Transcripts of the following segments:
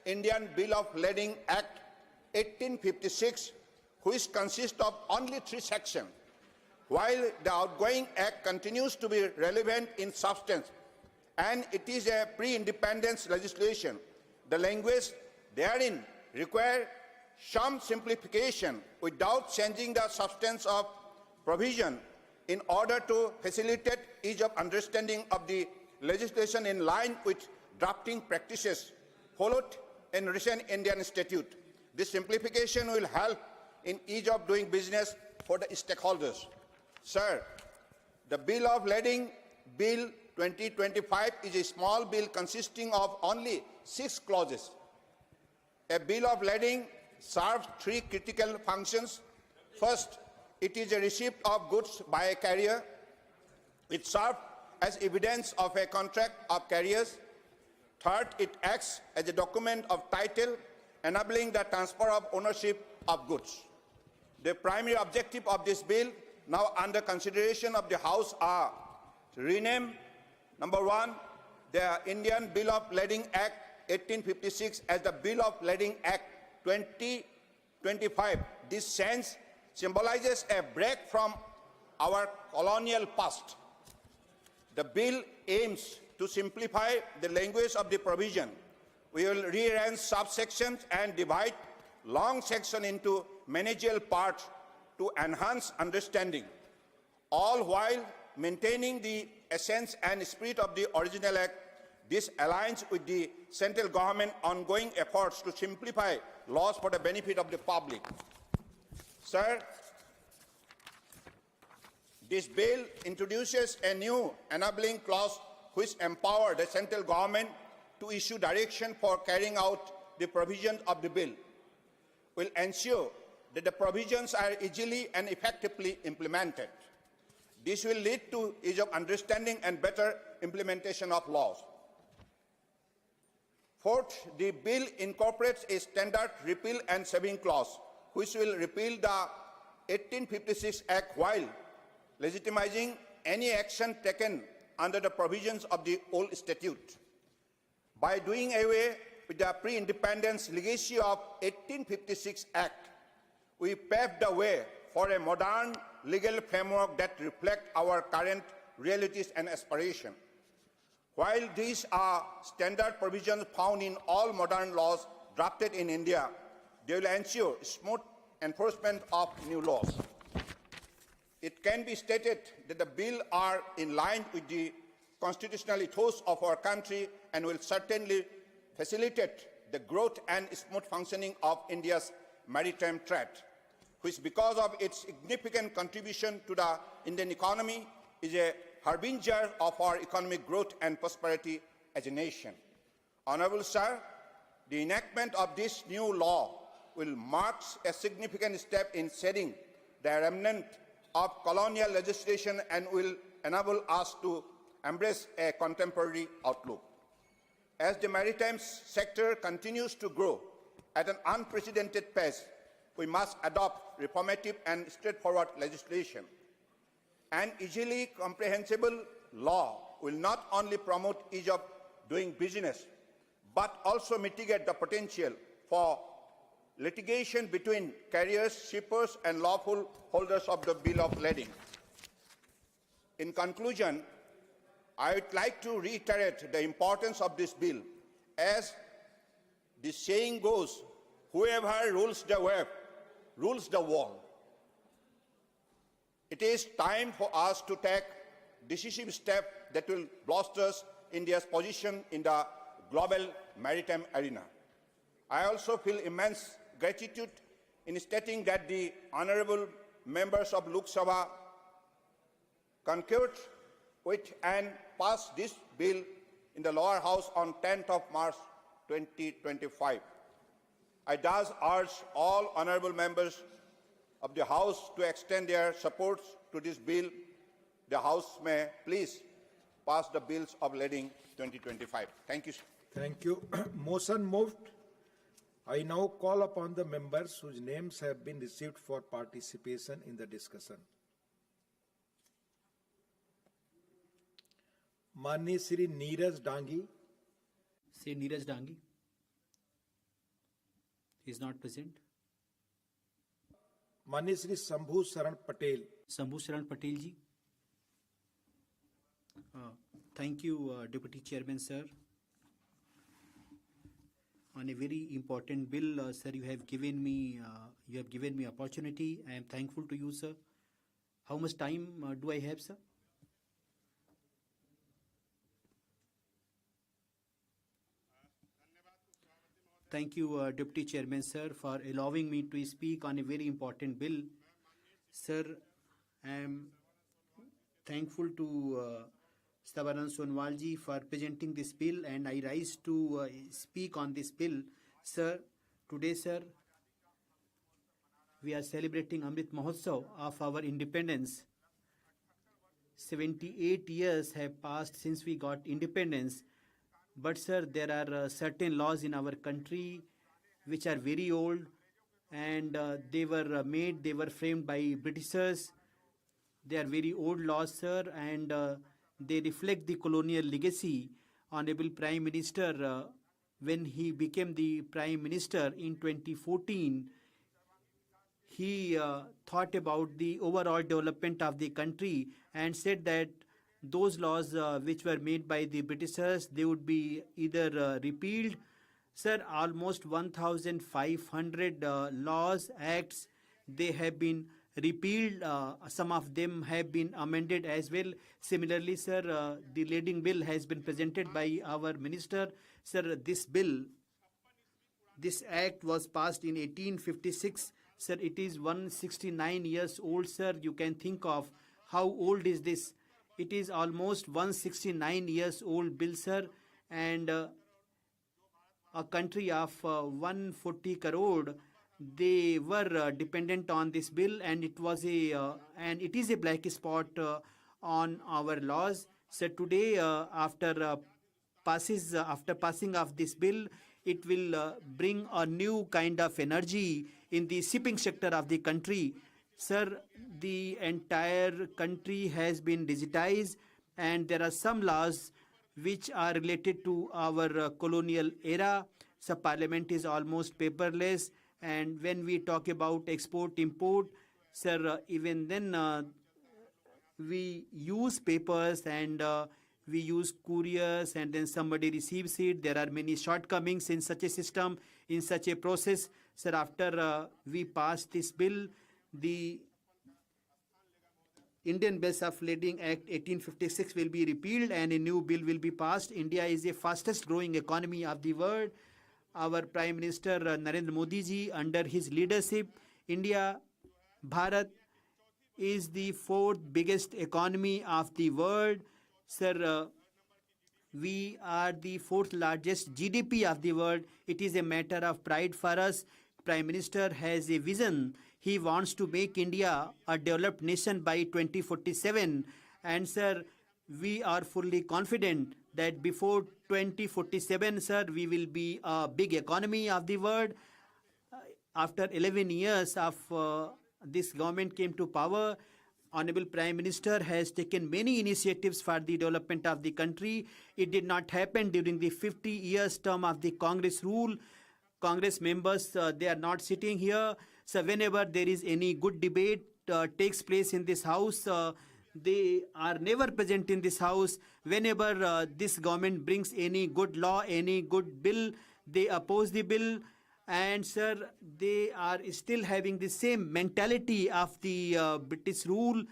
Indian Bill of Lading Act 1856, which consists of only 3 sections, while the outgoing act continues to be relevant in substance and it is a pre-independence legislation. The language therein requires some simplification without changing the substance of provision in order to facilitate ease of understanding of the legislation in line with drafting practices followed in recent Indian statute. This simplification will help in ease of doing business for the stakeholders. Sir, the Bill of Lading Bill 2025 is a small bill consisting of only 6 clauses. A bill of lading serves 3 critical functions. First, it is a receipt of goods by a carrier. It serves as evidence of a contract of carriers. Third, it acts as a document of title, enabling the transfer of ownership of goods. The primary objective of this bill, now under consideration of the House, are to rename, number 1, the Indian Bill of Lading Act 1856 as the Bill of Lading Act 2025. This sense symbolizes a break from our colonial past. The bill aims to simplify the language of the provision. We will rearrange subsections and divide long sections into manageable parts to enhance understanding, all while maintaining the essence and spirit of the original act. This aligns with the central government's ongoing efforts to simplify laws for the benefit of the public. Sir, this bill introduces a new enabling clause which empowers the central government to issue direction for carrying out the provisions of the bill. Will ensure that the provisions are easily and effectively implemented. This will lead to ease of understanding and better implementation of laws. Fourth, the bill incorporates a standard repeal and saving clause, which will repeal the 1856 Act while legitimizing any action taken under the provisions of the old statute. By doing away with the pre-independence legacy of 1856 Act, we paved the way for a modern legal framework that reflects our current realities and aspirations. While these are standard provisions found in all modern laws drafted in India, they will ensure smooth enforcement of new laws. It can be stated that the bill are in line with the constitutional ethos of our country and will certainly facilitate the growth and smooth functioning of India's maritime trade, which, because of its significant contribution to the Indian economy, is a harbinger of our economic growth and prosperity as a nation. Honorable Sir, the enactment of this new law will mark a significant step in setting the remnant of colonial legislation and will enable us to embrace a contemporary outlook. As the maritime sector continues to grow at an unprecedented pace, we must adopt reformative and straightforward legislation. An easily comprehensible law will not only promote ease of doing business, but also mitigate the potential for litigation between carriers, shippers, and lawful holders of the Bill of Lading. In conclusion, I would like to reiterate the importance of this bill. As the saying goes, whoever rules the web rules the world. It is time for us to take decisive steps that will bolster India's position in the global maritime arena. I also feel immense gratitude in stating that the honorable members of Sabha concurred with and passed this bill in the lower house on 10th of March 2025. I thus urge all honorable members of the House to extend their support to this bill. The House may please pass the bills of lading 2025. Thank you. Thank you. Motion moved. I now call upon the members whose names have been received for participation in the discussion. Mani Sri Neeraj Dangi. Say Neeraj Dangi. is not present. माननीय श्री शंभू शरण Patel. Sambhu Sharan Patel ji. Thank you, Deputy Chairman, sir. On a very important bill, sir, you have given me opportunity. I am thankful to you, sir. How much time do I have, sir? Thank you, Deputy Chairman, sir, for allowing me to speak on a very important bill. Sir, I am thankful to Sabha Sonwalji for presenting this bill, and I rise to speak on this bill. Sir, today, sir, we are celebrating Amrit Mahotsav of our independence. 78 years have passed since we got independence. But sir, there are certain laws in our country which are very old, and they were framed by Britishers. They are very old laws, sir, and they reflect the colonial legacy. Honorable Prime Minister, when he became the Prime Minister in 2014, he thought about the overall development of the country and said that those laws which were made by the Britishers, they would be either repealed. Sir, almost 1,500 laws, acts, they have been repealed. Some of them have been amended as well. Similarly, sir, the leading bill has been presented by our minister. Sir, this act was passed in 1856. Sir, it is 169 years old, sir. You can think of how old is this. It is almost 169 years old bill, sir, and a country of 140 crore, they were dependent on this bill, and it is a black spot on our laws. So today, after passing of this bill, it will bring a new kind of energy in the shipping sector of the country. Sir, the entire country has been digitized, and there are some laws which are related to our colonial era. So parliament is almost paperless, and when we talk about export import, sir, even then we use papers, and we use couriers, and then somebody receives it. There are many shortcomings in such a system, in such a process. Sir, after we pass this bill, the Indian Bills of Lading Act 1856 will be repealed and a new bill will be passed. India is the fastest growing economy of the world. Our Prime Minister Narendra Modi ji, under his leadership, Bharat is the fourth biggest economy of the world. Sir, we are the fourth largest GDP of the world. It is a matter of pride for us. Prime Minister has a vision. He wants to make India a developed nation by 2047. And sir, we are fully confident that before 2047, sir, we will be a big economy of the world. After 11 years of this government came to power, Honorable Prime Minister has taken many initiatives for the development of the country. It did not happen during the 50 years term of the Congress rule. Congress members, they are not sitting here. So whenever there is any good debate takes place in this house, they are never present in this house. Whenever this government brings any good law, any good bill, they oppose the bill. And sir, they are still having the same mentality of the British rule.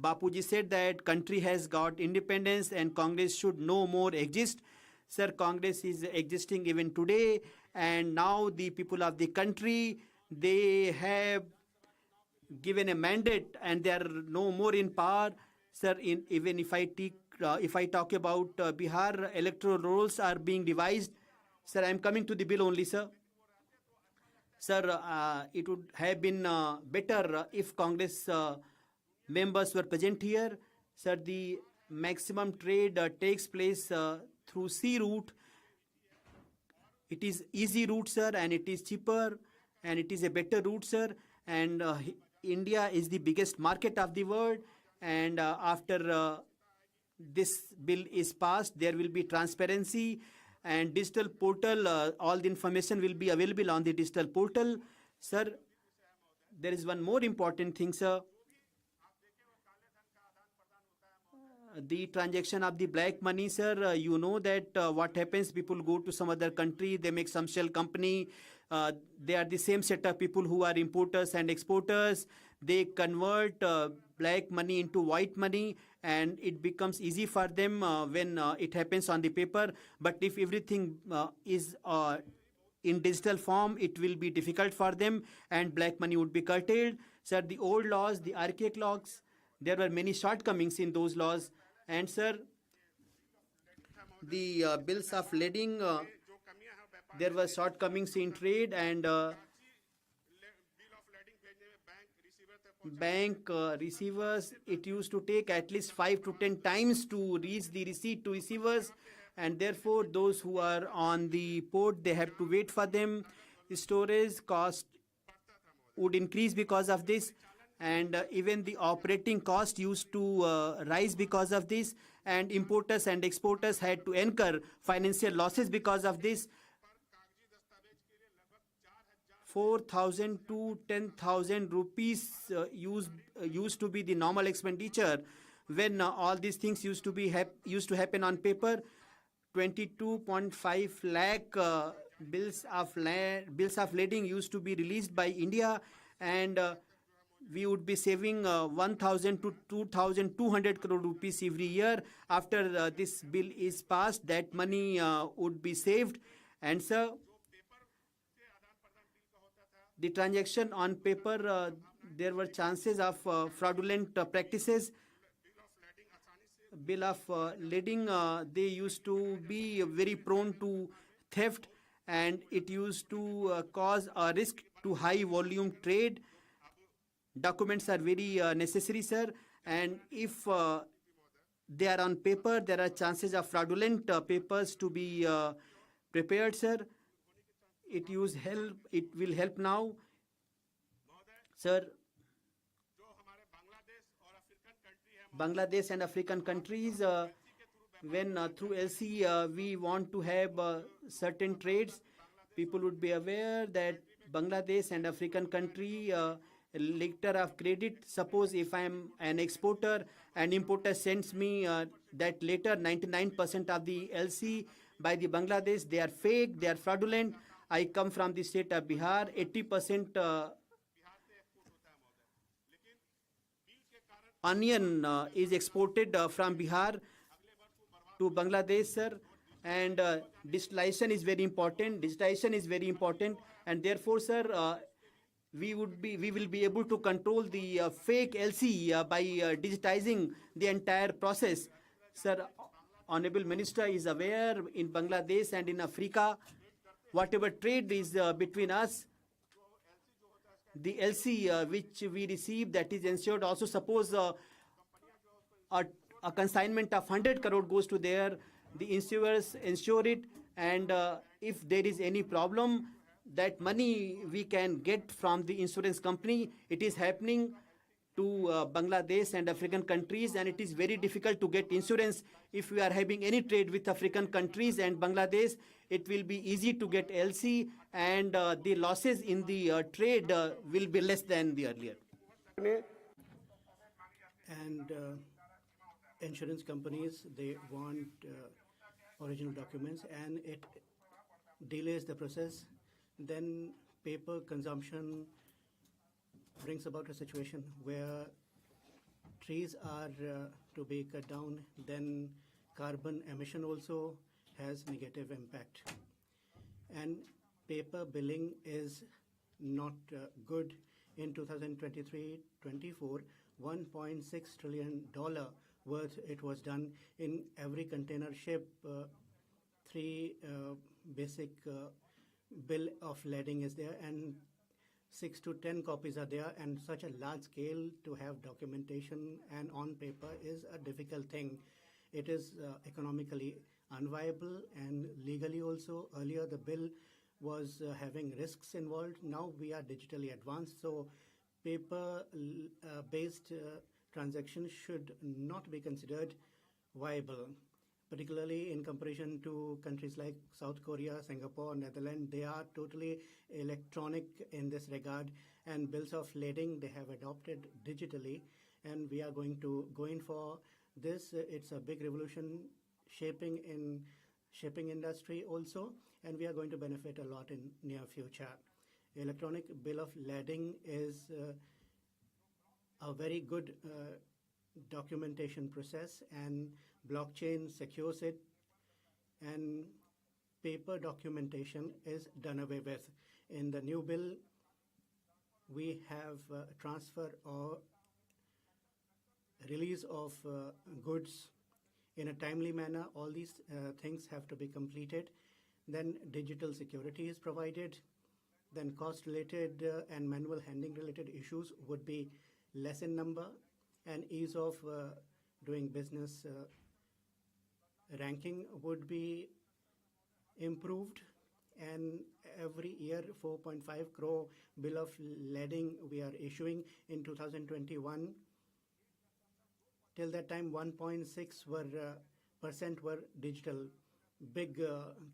Bapuji said that country has got independence and Congress should no more exist. Sir, Congress is existing even today, and now the people of the country, they have given a mandate and they are no more in power. Sir, even if I talk about Bihar, electoral rolls are being devised. Sir, I am coming to the bill only, sir. Sir, it would have been better if Congress members were present here. Sir, the maximum trade takes place through sea route. It is easy route, sir, and it is cheaper, and it is a better route, sir. And India is the biggest market of the world. And after this bill is passed, there will be transparency, and digital portal, all the information will be available on the digital portal. Sir, there is one more important thing, sir. The transaction of the black money, sir, you know that what happens, people go to some other country, they make some shell company, they are the same set of people who are importers and exporters, they convert black money into white money, and it becomes easy for them when it happens on the paper. But if everything is in digital form, it will be difficult for them and black money would be curtailed. Sir, the old laws, the archaic laws, there were many shortcomings in those laws. And sir, the bills of lading, there were shortcomings in trade, and bank receivers, it used to take at least 5 to 10 times to reach the receipt to receivers, and therefore those who are on the port, they have to wait for them. Storage cost would increase because of this, and even the operating cost used to rise because of this, and importers and exporters had to incur financial losses because of this. 4,000 to 10,000 rupees used to be the normal expenditure when all these things used to happen on paper. 22.5 lakh bills of lading used to be released by India, and we would be saving 1,000 to 2,200 crore rupees every year. After this bill is passed, that money would be saved. And sir, the transaction on paper, there were chances of fraudulent practices. Bill of lading, they used to be very prone to theft, and it used to cause a risk to high volume trade. Documents are very necessary, sir, and if they are on paper, there are chances of fraudulent papers to be prepared, sir. It will help now, sir. Bangladesh and African countries, when through LC we want to have certain trades, people would be aware that Bangladesh and African country letter of credit. Suppose if I am an exporter and importer sends me that letter, 99% of the LC by the Bangladesh, they are fake, they are fraudulent. I come from the state of Bihar, 80% onion is exported from Bihar to Bangladesh, sir, and digitalization is very important, and therefore, sir, we will be able to control the fake LC by digitizing the entire process. Sir, Honorable Minister is aware, in Bangladesh and in Africa, whatever trade is between us, the LC which we receive, that is ensured. Also, suppose a consignment of 100 crore goes to there, the insurers ensure it, and if there is any problem, that money we can get from the insurance company. It is happening to Bangladesh and African countries, and it is very difficult to get insurance. If we are having any trade with African countries and Bangladesh, it will be easy to get LC, and the losses in the trade will be less than the earlier. And insurance companies, they want original documents, and it delays the process. Then paper consumption brings about a situation where trees are to be cut down, then carbon emission also has negative impact. And paper billing is not good. In 2023-24, $1.6 trillion worth it was done. In every container ship, 3 basic bill of lading is there, and 6 to 10 copies are there, and such a large scale to have documentation and on paper is a difficult thing. It is economically unviable and legally also. Earlier the bill was having risks involved. Now we are digitally advanced, so paper based transactions should not be considered viable. particularly in comparison to countries like South Korea, Singapore, Netherlands. They are totally electronic in this regard, and bills of lading they have adopted digitally, and we are going to go in for this. It's a big revolution shaping in shipping industry also, and we are going to benefit a lot in near future. Electronic bill of lading is a very good documentation process, and blockchain secures it, and paper documentation is done away with. In the new bill, we have transfer or release of goods in a timely manner. All these things have to be completed. Then digital security is provided. Then cost-related and manual handling related issues would be less in number, and ease of doing business ranking would be improved. And every year 4.5 crore bill of lading we are issuing in 2021. Till that time 1.6% were digital, big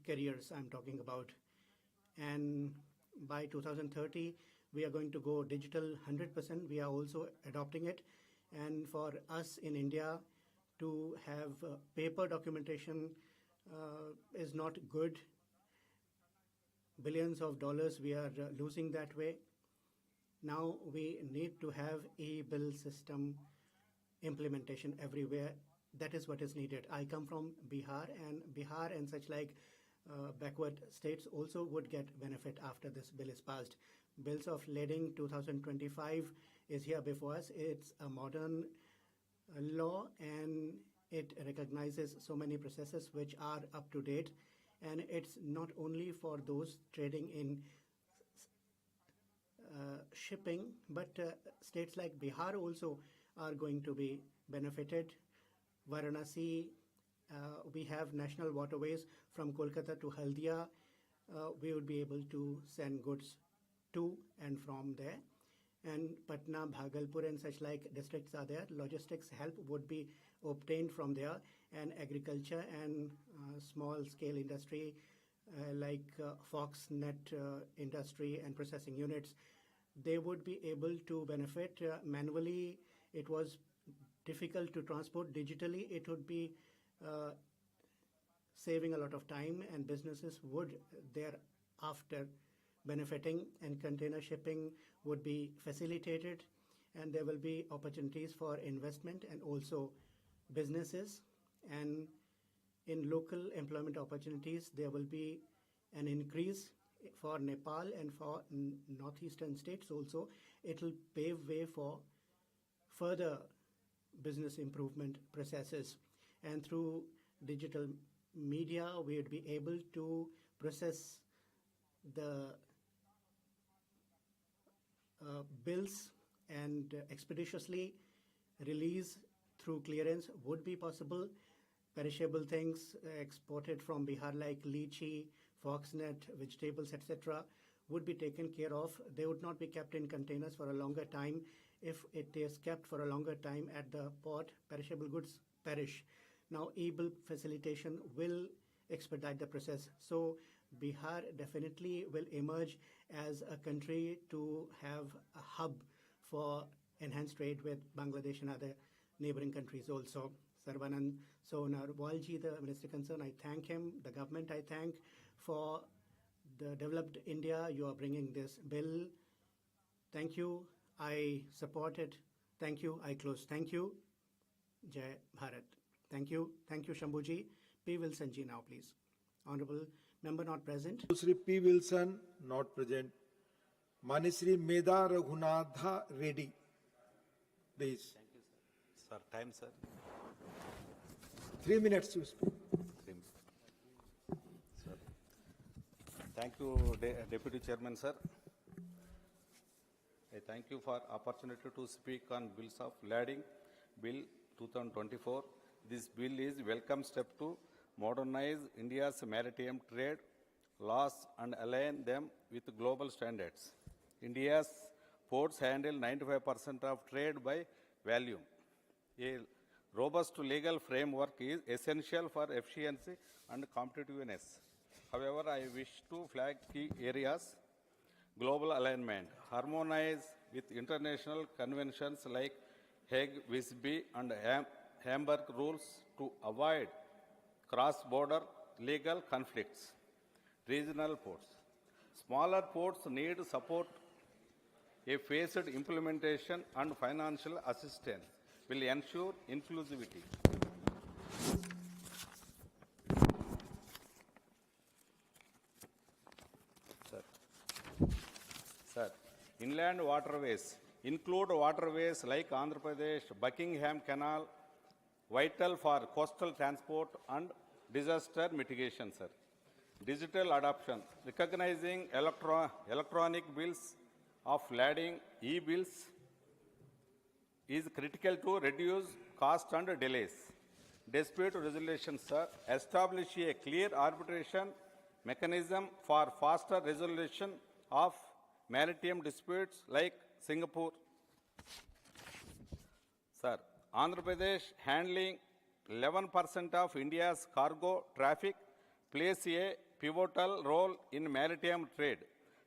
carriers I'm talking about. And by 2030 we are going to go digital 100%. We are also adopting it. And for us in India to have paper documentation is not good. Billions of dollars we are losing that way. Now we need to have e-bill system implementation everywhere. That is what is needed. I come from Bihar, and Bihar and such like backward states also would get benefit after this bill is passed. Bills of lading 2025 is here before us. It's a modern law, and it recognizes so many processes which are up to date. And it's not only for those trading in shipping, but states like Bihar also are going to be benefited. Varanasi, we have national waterways from Kolkata to Haldia. We would be able to send goods to and from there. And Patna, Bhagalpur and such like districts are there. Logistics help would be obtained from there, and agriculture and small scale industry like Foxnet industry and processing units, they would be able to benefit. Manually it was difficult to transport. Digitally it would be saving a lot of time, and businesses would thereafter benefiting, and container shipping would be facilitated, and there will be opportunities for investment and also businesses. And in local employment opportunities there will be an increase for Nepal and for northeastern states also. It will pave way for further business improvement processes. And through digital media we would be able to process the bills, and expeditiously release through clearance would be possible. Perishable things exported from Bihar like lychee, foxnet, vegetables, etc. would be taken care of. They would not be kept in containers for a longer time. If it is kept for a longer time at the port, perishable goods perish. Now e-bill facilitation will expedite the process. So Bihar definitely will emerge as a country to have a hub for enhanced trade with Bangladesh and other neighboring countries also. Sarvanand Sonarwalji, the minister concerned, I thank him. The government I thank for the developed India. You are bringing this bill. Thank you. I support it. Thank you. I close. Thank you. Jai Bharat. Thank you. Thank you, Shambhuji. P. Wilson ji now, please. Honorable member not present. Shri P. Wilson, not present. Manishri Meda Raghunatha Reddy, please. Thank you, sir. Sir, time, sir. 3 minutes to speak. Sir. Thank you, Deputy Chairman, sir. I thank you for opportunity to speak on bills of lading, Bill 2024. This bill is welcome step to modernize India's maritime trade laws and align them with global standards. India's ports handle 95% of trade by volume. A Robust legal framework is essential for efficiency and competitiveness. However, I wish to flag key areas: global alignment, harmonize with international conventions like Hague, Visby, and Hamburg rules to avoid cross-border legal conflicts. Regional ports. Smaller ports need support. A phased implementation and financial assistance will ensure inclusivity. Sir, inland waterways include waterways like Andhra Pradesh, Buckingham Canal, vital for coastal transport and disaster mitigation, sir. Digital adoption, recognizing electronic bills of lading e-bills is critical to reduce cost and delays. Dispute resolution, sir, establish a clear arbitration mechanism for faster resolution of maritime disputes like Singapore. Sir, Andhra Pradesh handling 11% of India's cargo traffic plays a pivotal role in maritime trade.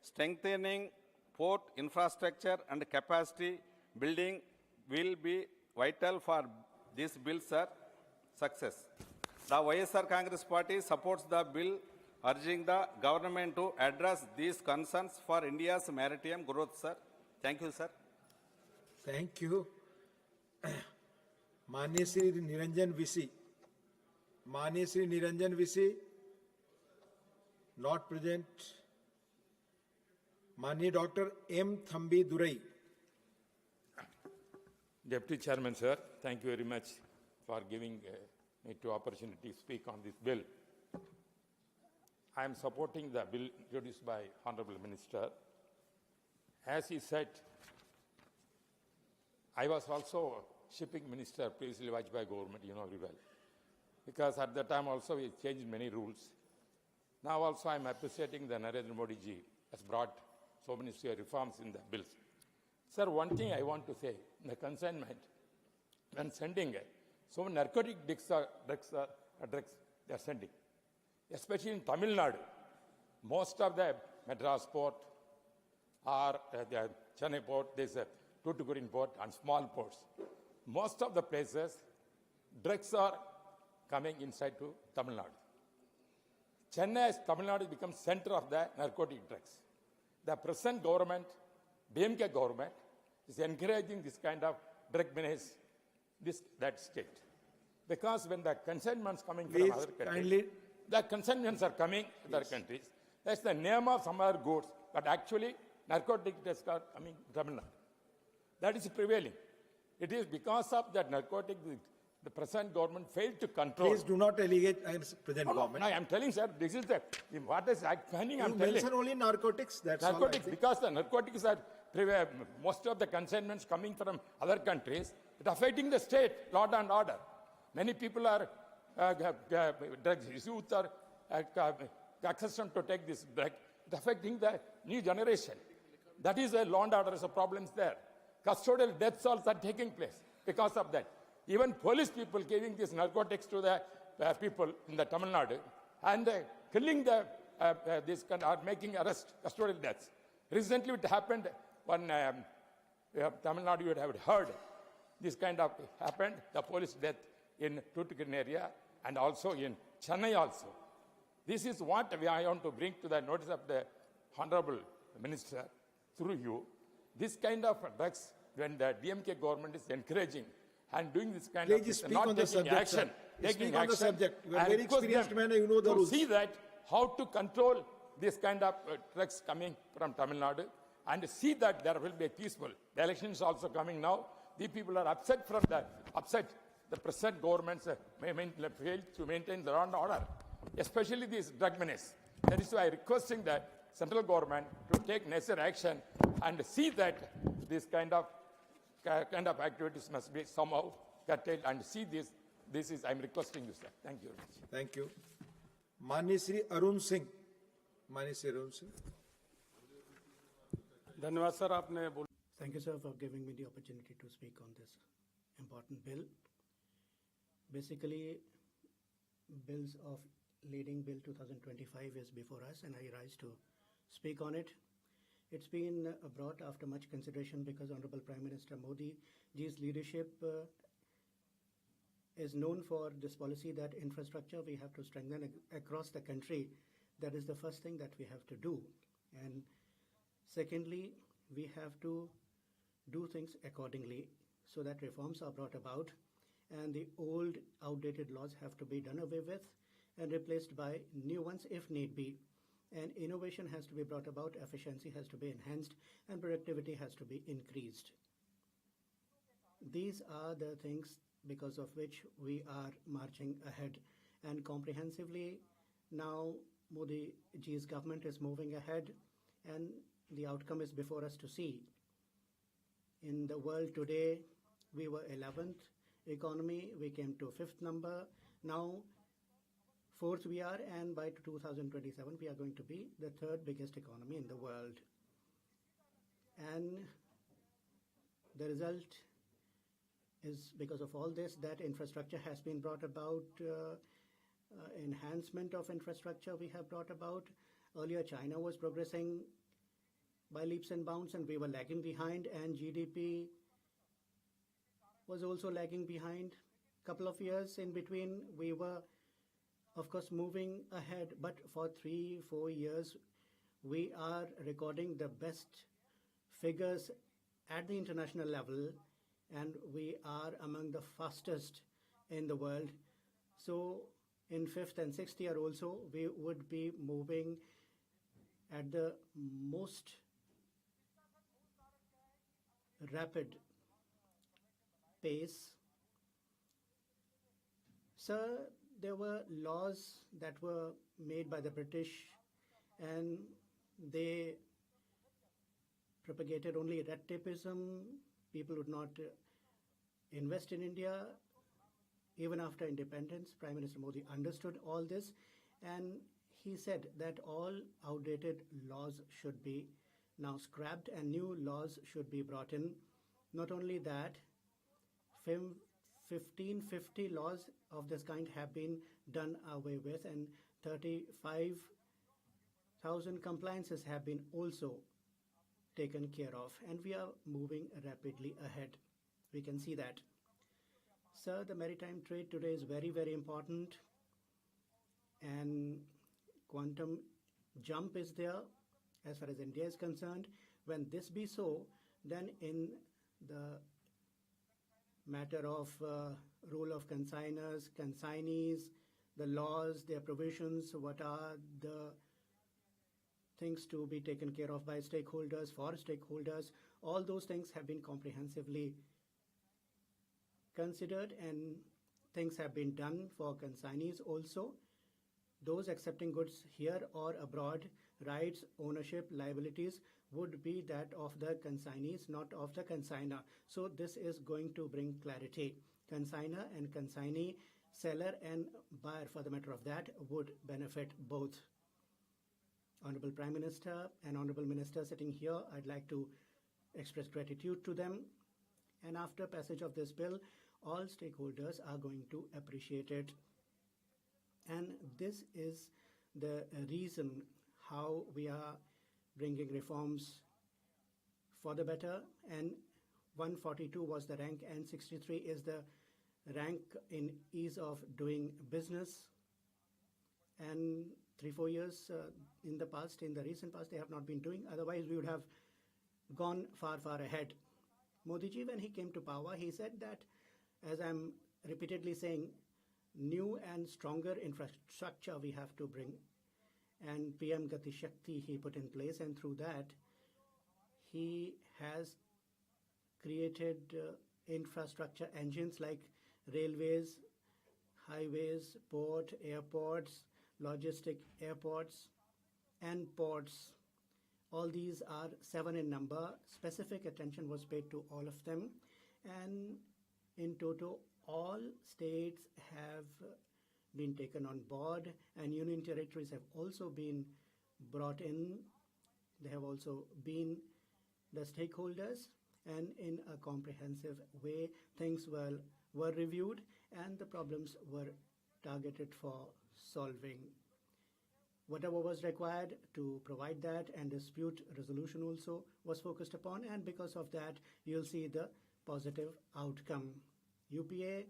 Strengthening port infrastructure and capacity building will be vital for this bill's success. The YSR Congress Party supports the bill, urging the government to address these concerns for India's maritime growth, sir. Thank you, sir. Thank you. माननीय श्री निरंजन विसी, माननीय श्री निरंजन विसी, not present. माननीय doctor M Thambi Durai. Deputy Chairman, sir, thank you very much for giving me the opportunity to speak on this bill. I am supporting the bill introduced by Honorable Minister. As he said, I was also shipping minister previously Vajpayee government, you know very well. Because at that time also we changed many rules. Now also I am appreciating the Narendra Modi ji has brought so many reforms in the bills. Sir, one thing I want to say, the consignment, when sending so many narcotic drugs they are sending, especially in Tamil Nadu. Most of the Madras port or the Chennai port, there is a Tuticorin port and small ports. Most of the places, drugs are coming inside to Tamil Nadu. Chennai, Tamil Nadu becomes center of the narcotic drugs. The present government, DMK government, is encouraging this kind of drug menace, that state. Because when the consignments coming from other countries, the consignments are coming to other countries. That's the name of some other goods, but actually narcotic drugs are coming to Tamil Nadu. That is prevailing. It is because of that narcotic the present government failed to control. Please do not allegate against present government. No, I am telling, sir, this is the what is act finding. I am You telling. mention only narcotics. That's Narcotics, all. because the narcotics are most of the consignments coming from other countries. It affecting the state, law and order. Many people are drugs youth are accustomed to take this drug. It affecting the new generation. That is a law and order problems there. Custodial deaths also are taking place because of that. Even police people giving these narcotics to the people in the Tamil Nadu and killing the this kind are making arrest custodial deaths. Recently, it happened when Tamil Nadu you would have heard this kind of happened. The police death in Tuticorin area and also in Chennai also. This is what I want to bring to the notice of the Honorable Minister through you. This kind of drugs, when the DMK government is encouraging and doing this kind Please of speak not on the taking subject, action, sir. taking Speak on the action, subject. You are and very request experienced them man, you know the to rules. see that how to control this kind of drugs coming from Tamil Nadu and see that there will be a peaceful. The elections also coming now. The people are upset from the the present governments failed to maintain the law and order, especially this drug menace. That is why I requesting that central government to take necessary action and see that this kind of activities must be somehow curtailed and see this. This is I'm requesting you, sir. Thank you very much. Thank you. माननीय श्री अरुण सिंह. माननीय श्री अरुण सिंह. धन्यवाद sir आपने Thank you, sir, for giving me the opportunity to speak on this important bill. Basically, bills of leading bill 2025 is before us, and I rise to speak on it. It's been brought after much consideration because Honorable Prime Minister Modi ji's leadership is known for this policy that infrastructure we have to strengthen across the country. That is the first thing that we have to do. And secondly, we have to do things accordingly so that reforms are brought about and the old outdated laws have to be done away with and replaced by new ones if need be. And innovation has to be brought about, efficiency has to be enhanced, and productivity has to be increased. These are the things because of which we are marching ahead. And comprehensively, now Modi ji's government is moving ahead, and the outcome is before us to see. In the world today, we were 11th economy, we came to 5th number. Now, 4th we are, and by 2027, we are going to be the 3rd biggest economy in the world. And the result is because of all this that infrastructure has been brought about, enhancement of infrastructure we have brought about. Earlier, China was progressing by leaps and bounds, and we were lagging behind, and GDP was also lagging behind. Couple of years in between, we were, of course, moving ahead, but for 3-4 years, we are recording the best figures at the international level, and we are among the fastest in the world. So in 5th and 6th year also, we would be moving at the most rapid pace. Sir, there were laws that were made by the British, and they propagated only red tapeism. People would not invest in India. Even after independence, Prime Minister Modi understood all this, and he said that all outdated laws should be now scrapped and new laws should be brought in. Not only that, 1550 laws of this kind have been done away with, and 35,000 compliances have been also taken care of, and we are moving rapidly ahead. We can see that. Sir, the maritime trade today is very, very important, and quantum jump is there as far as India is concerned. When this be so, then in the matter of role of consignors, consignees, the laws, their provisions, what are the things to be taken care of by stakeholders, for stakeholders, all those things have been comprehensively considered, and things have been done for consignees also. Those accepting goods here or abroad, rights, ownership, liabilities would be that of the consignees, not of the consignor. So this is going to bring clarity. Consignor and consignee, seller and buyer, for the matter of that, would benefit both. Honorable Prime Minister and Honorable Minister sitting here, I'd like to express gratitude to them. And after passage of this bill, all stakeholders are going to appreciate it. And this is the reason how we are bringing reforms for the better. And 142 was the rank, and 63 is the rank in ease of doing business. And 3-4 years in the recent past, they have not been doing. Otherwise, we would have gone far, far ahead. Modi ji, when he came to power, he said that, as I'm repeatedly saying, new and stronger infrastructure we have to bring. And PM Gati Shakti he put in place, and through that, he has created infrastructure engines like railways, highways, port, airports, logistic airports, and ports. All these are 7 in number. Specific attention was paid to all of them. And in total, all states have been taken on board, and union territories have also been brought in. They have also been the stakeholders, and in a comprehensive way, things were reviewed, and the problems were targeted for solving. Whatever was required to provide that, and dispute resolution also was focused upon, and because of that you'll see the positive outcome. UPA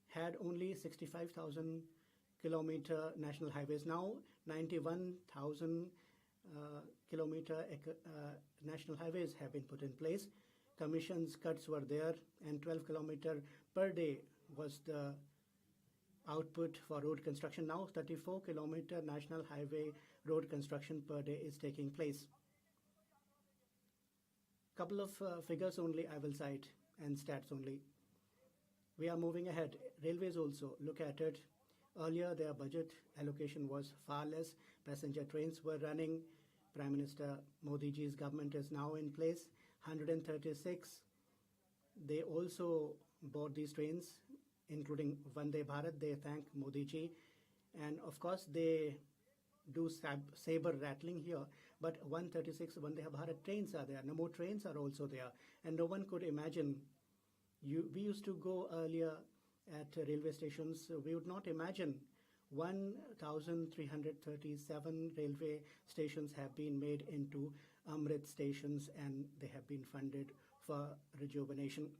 had only 65,000 kilometer national highways. Now 91,000 kilometer national highways have been put in place. Commissions cuts were there, and 12 kilometer per day was the output for road construction. Now 34 kilometer national highway road construction per day is taking place. Couple of figures only I will cite, and stats only. We are moving ahead. Railways also, look at it. Earlier their budget allocation was far less. Passenger trains were running. Prime Minister Modi ji's government is now in place. 136. They also bought these trains, including Vande Bharat. They thank Modi ji. And of course, they do saber rattling here. But 136 Vande Bharat trains are there. No more trains are also there. And no one could imagine. We used to go earlier at railway stations. We would not imagine 1,337 railway stations have been made into Amrit stations, and they have been funded for rejuvenation.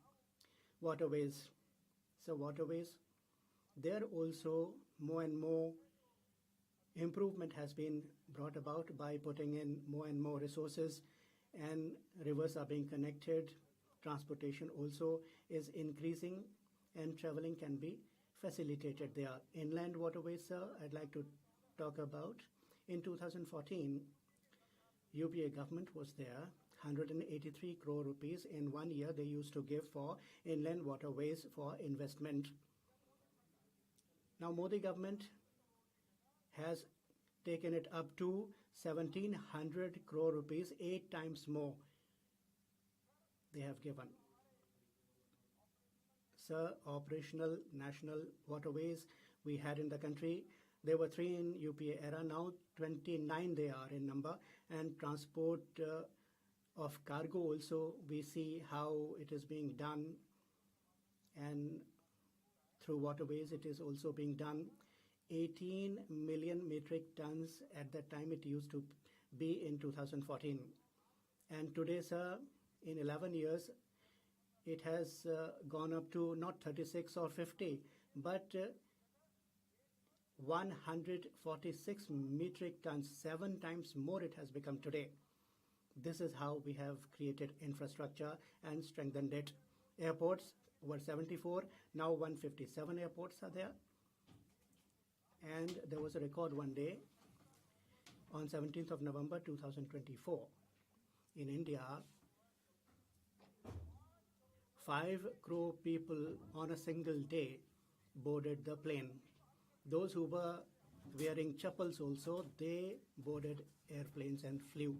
Waterways. So waterways, there also more and more improvement has been brought about by putting in more and more resources, and rivers are being connected. Transportation also is increasing, and traveling can be facilitated there. Inland waterways, sir, I'd like to talk about. In 2014, UPA government was there. 183 crore rupees in 1 year they used to give for inland waterways for investment. Now Modi government has taken it up to 1,700 crore rupees, 8 times more they have given. Sir, operational national waterways we had in the country, there were 3 in UPA era, now 29 they are in number. And transport of cargo also, we see how it is being done, and through waterways it is also being done. 18 million metric tons at that time it used to be in 2014. And today, sir, in 11 years, it has gone up to not 36 or 50, but 146 metric tons, 7 times more it has become today. This is how we have created infrastructure and strengthened it. Airports were 74, now 157 airports are there. And there was a record one day on 17th of November 2024 in India. 5 crore people on a single day boarded the plane. Those who were wearing chappals also, they boarded airplanes and flew.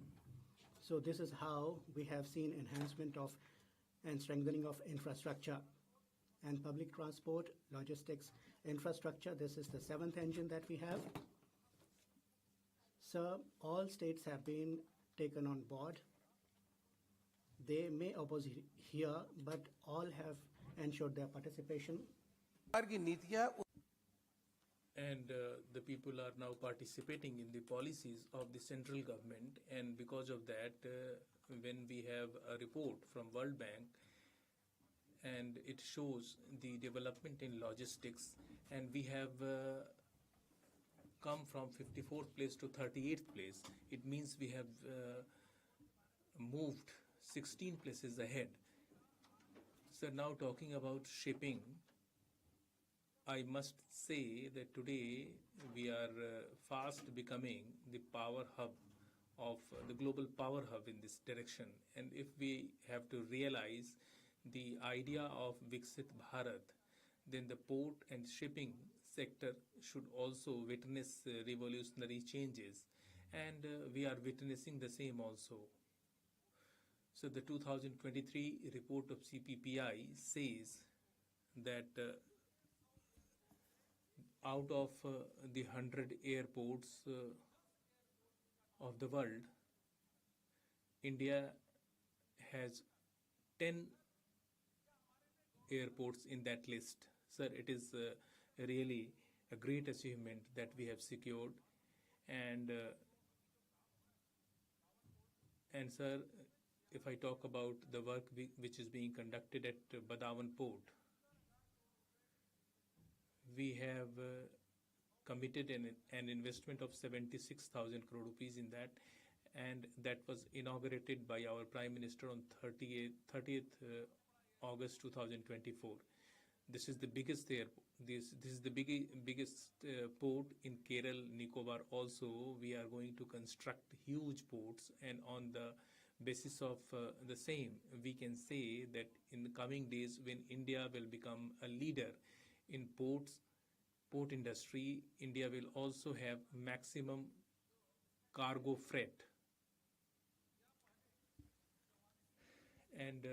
So this is how we have seen enhancement of and strengthening of infrastructure and public transport, logistics, infrastructure. This is the 7th engine that we have. Sir, all states have been taken on board. They may oppose here, but all have ensured their participation. And the people are now participating in the policies of the central government, and because of that, when we have a report from World Bank and it shows the development in logistics, and we have come from 54th place to 38th place, it means we have moved 16 places ahead. So now talking about shipping, I must say that today we are fast becoming the power hub of the global power hub in this direction. And if we have to realize the idea of Viksit Bharat, then the port and shipping sector should also witness revolutionary changes. And we are witnessing the same also. So the 2023 report of CPPI says that out of the 100 airports of the world, India has 10 airports in that list. Sir, it is really a great achievement that we have secured. And sir, if I talk about the work which is being conducted at Badawan Port, we have committed an investment of 76,000 crore rupees in that, and that was inaugurated by our Prime Minister on 30th August 2024. This is the biggest airport. This is the biggest port in Kerala, Nicobar. Also, we are going to construct huge ports, and on the basis of the same, we can say that in the coming days, when India will become a leader in port industry, India will also have maximum cargo freight. And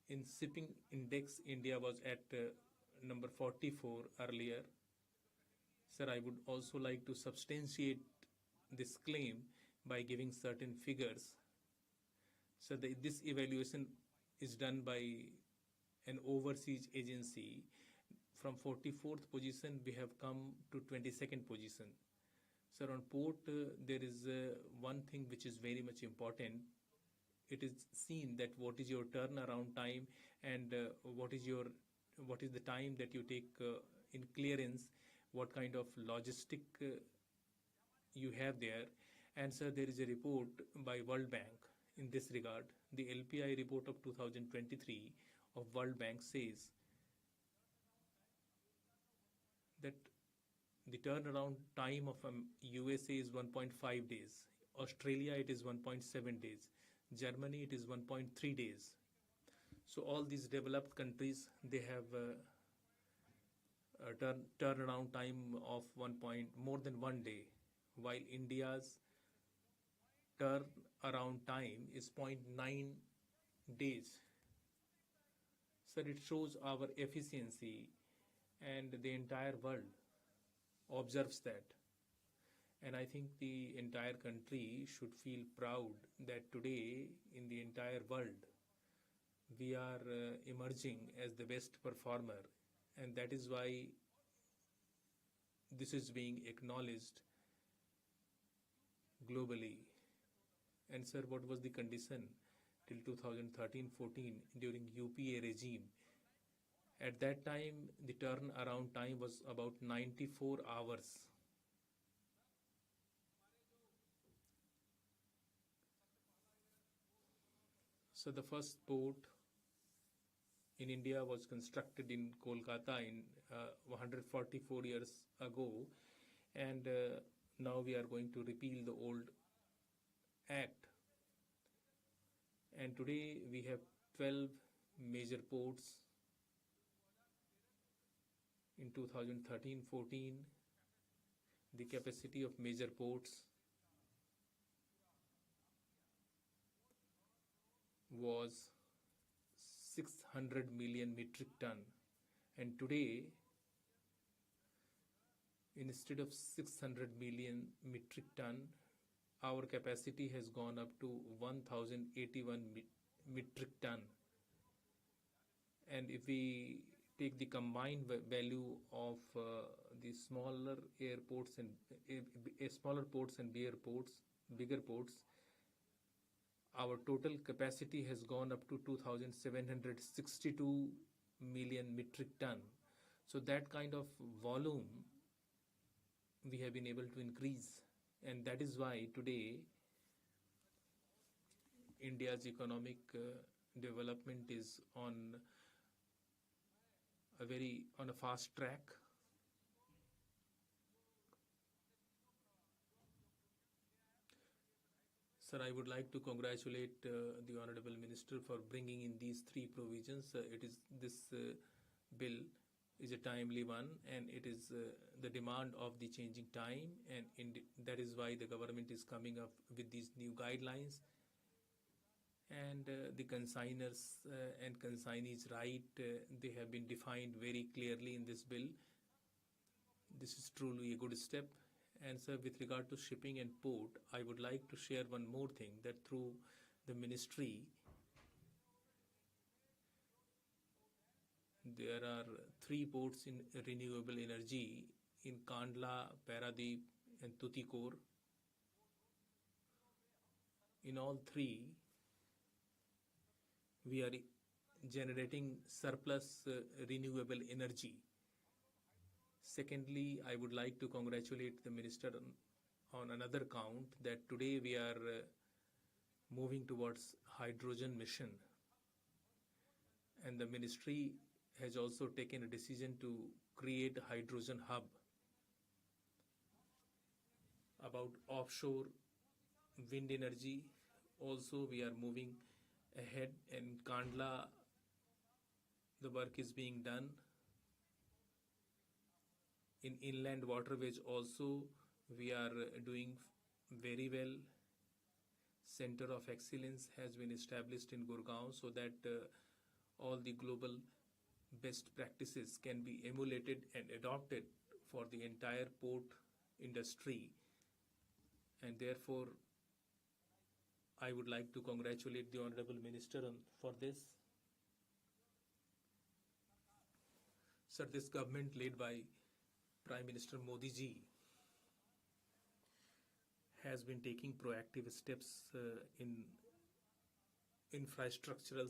in shipping index, India was at number 44 earlier. Sir, I would also like to substantiate this claim by giving certain figures. So this evaluation is done by an overseas agency. From 44th position, we have come to 22nd position. Sir, on port, there is one thing which is very much important. It is seen that what is your turnaround time and what is the time that you take in clearance, what kind of logistic you have there. And sir, there is a report by World Bank in this regard. The LPI report of 2023 of World Bank says that the turnaround time of USA is 1.5 days. Australia, it is 1.7 days. Germany, it is 1.3 days. So all these developed countries, they have a turnaround time of more than 1 day, while India's turnaround time is 0.9 days. Sir, it shows our efficiency, and the entire world observes that. And I think the entire country should feel proud that today in the entire world we are emerging as the best performer, and that is why this is being acknowledged globally. And sir, what was the condition till 2013-14 during UPA regime? At that time, the turnaround time was about 94 hours. So the first port in India was constructed in Kolkata in 144 years ago, and now we are going to repeal the old act. And today we have 12 major ports. In 2013-14, the capacity of major ports was 600 million metric ton, and today, instead of 600 million metric ton, our capacity has gone up to 1081 metric ton. And if we take the combined value of the smaller airports and smaller ports and bigger ports, our total capacity has gone up to 2,762 million metric ton. So that kind of volume we have been able to increase, and that is why today India's economic development is on a fast track. Sir, I would like to congratulate the Honorable Minister for bringing in these three provisions. This bill is a timely one, and it is the demand of the changing time, and that is why the government is coming up with these new guidelines. And the consigners and consignees' right, they have been defined very clearly in this bill. This is truly a good step. And sir, with regard to shipping and port, I would like to share one more thing, that through the ministry, There are 3 ports in renewable energy in Kandla, Paradeep, and Tuticorin. In all 3, we are generating surplus renewable energy. Secondly, I would like to congratulate the minister on another count that today we are moving towards hydrogen mission, and the ministry has also taken a decision to create a hydrogen hub. About offshore wind energy, also we are moving ahead. In Kandla, the work is being done. In inland waterways also, we are doing very well. Center of Excellence has been established in Gurgaon so that all the global best practices can be emulated and adopted for the entire port industry. And therefore, I would like to congratulate the Honorable Minister for this. Sir, this government led by Prime Minister Modi ji has been taking proactive steps in infrastructural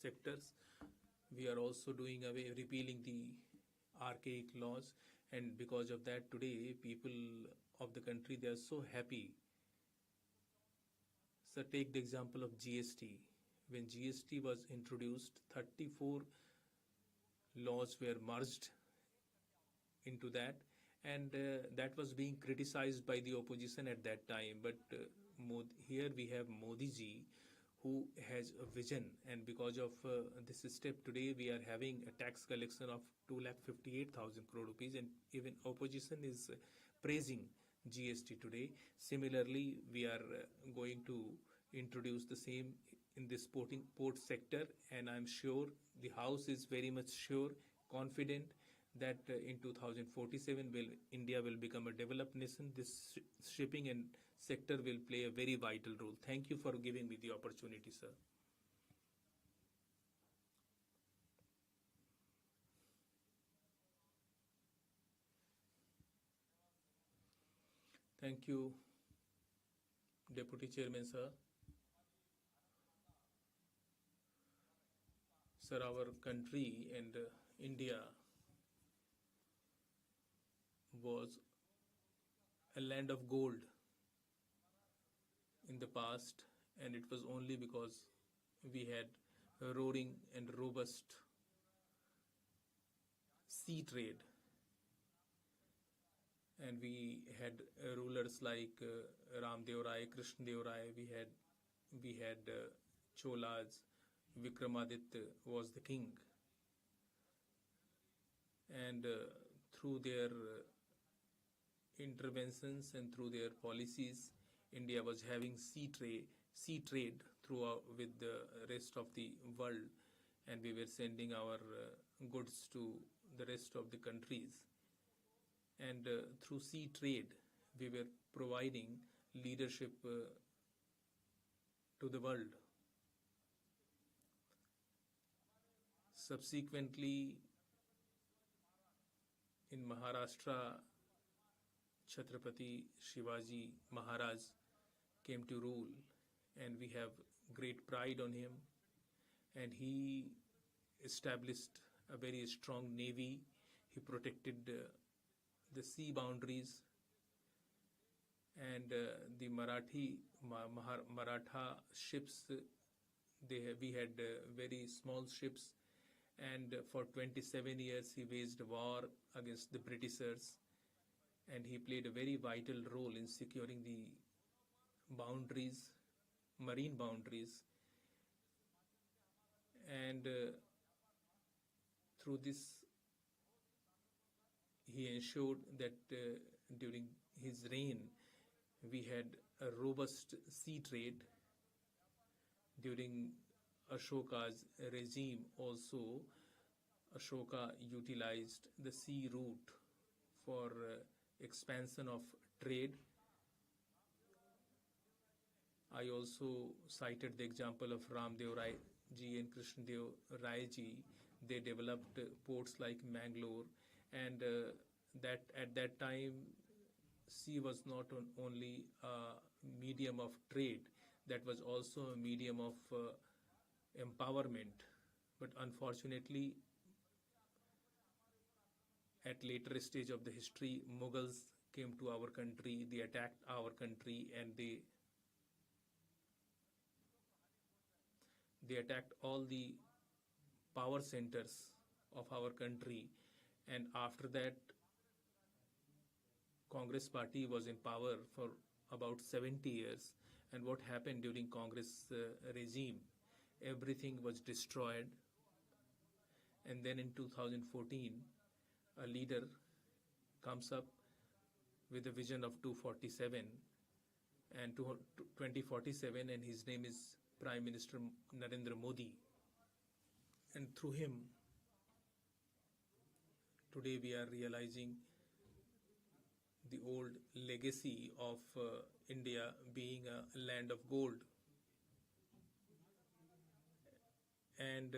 sectors. We are also doing away, repealing the archaic laws, and because of that today people of the country, they are so happy. Sir, take the example of GST. When GST was introduced, 34 laws were merged into that, and that was being criticized by the opposition at that time. But here we have Modi ji, who has a vision, and because of this step today we are having a tax collection of 2,58,000 crore rupees, and even opposition is praising GST today. Similarly, we are going to introduce the same in this port sector, and I'm sure the House is very much sure, confident that in 2047 India will become a developed nation. This shipping and sector will play a very vital role. Thank you for giving me the opportunity, sir. Thank you, Deputy Chairman, sir. Sir, our country and India was a land of gold in the past, and it was only because we had a roaring and robust sea trade, and we had rulers like Ramdev Rai, Krishnadev Rai. We had Cholas. Vikramaditya was the king, and through their interventions and through their policies, India was having sea trade throughout with the rest of the world, and we were sending our goods to the rest of the countries. And through sea trade, we were providing leadership to the world. Subsequently, in Maharashtra, Chhatrapati Shivaji Maharaj came to rule, and we have great pride on him, and he established a very strong navy. He protected the sea boundaries, and the Maratha ships, we had very small ships, and for 27 years he waged war against the Britishers, and he played a very vital role in securing the boundaries, marine boundaries, and through this he ensured that during his reign we had a robust sea trade. During Ashoka's regime also, Ashoka utilized the sea route for expansion of trade. I also cited the example of Ramdev Rai ji and Krishnadev Rai ji. They developed ports like Mangalore, and that at that time, sea was not only a medium of trade, that was also a medium of empowerment. But unfortunately, at later stage of the history, Mughals came to our country, they attacked our country, and they attacked all the power centers of our country. And after that, Congress party was in power for about 70 years. And what happened during Congress regime? Everything was destroyed. And then in 2014, a leader comes up with a vision of 247 and 2047, and his name is Prime Minister Narendra Modi. And through him, today we are realizing the old legacy of India being a land of gold. And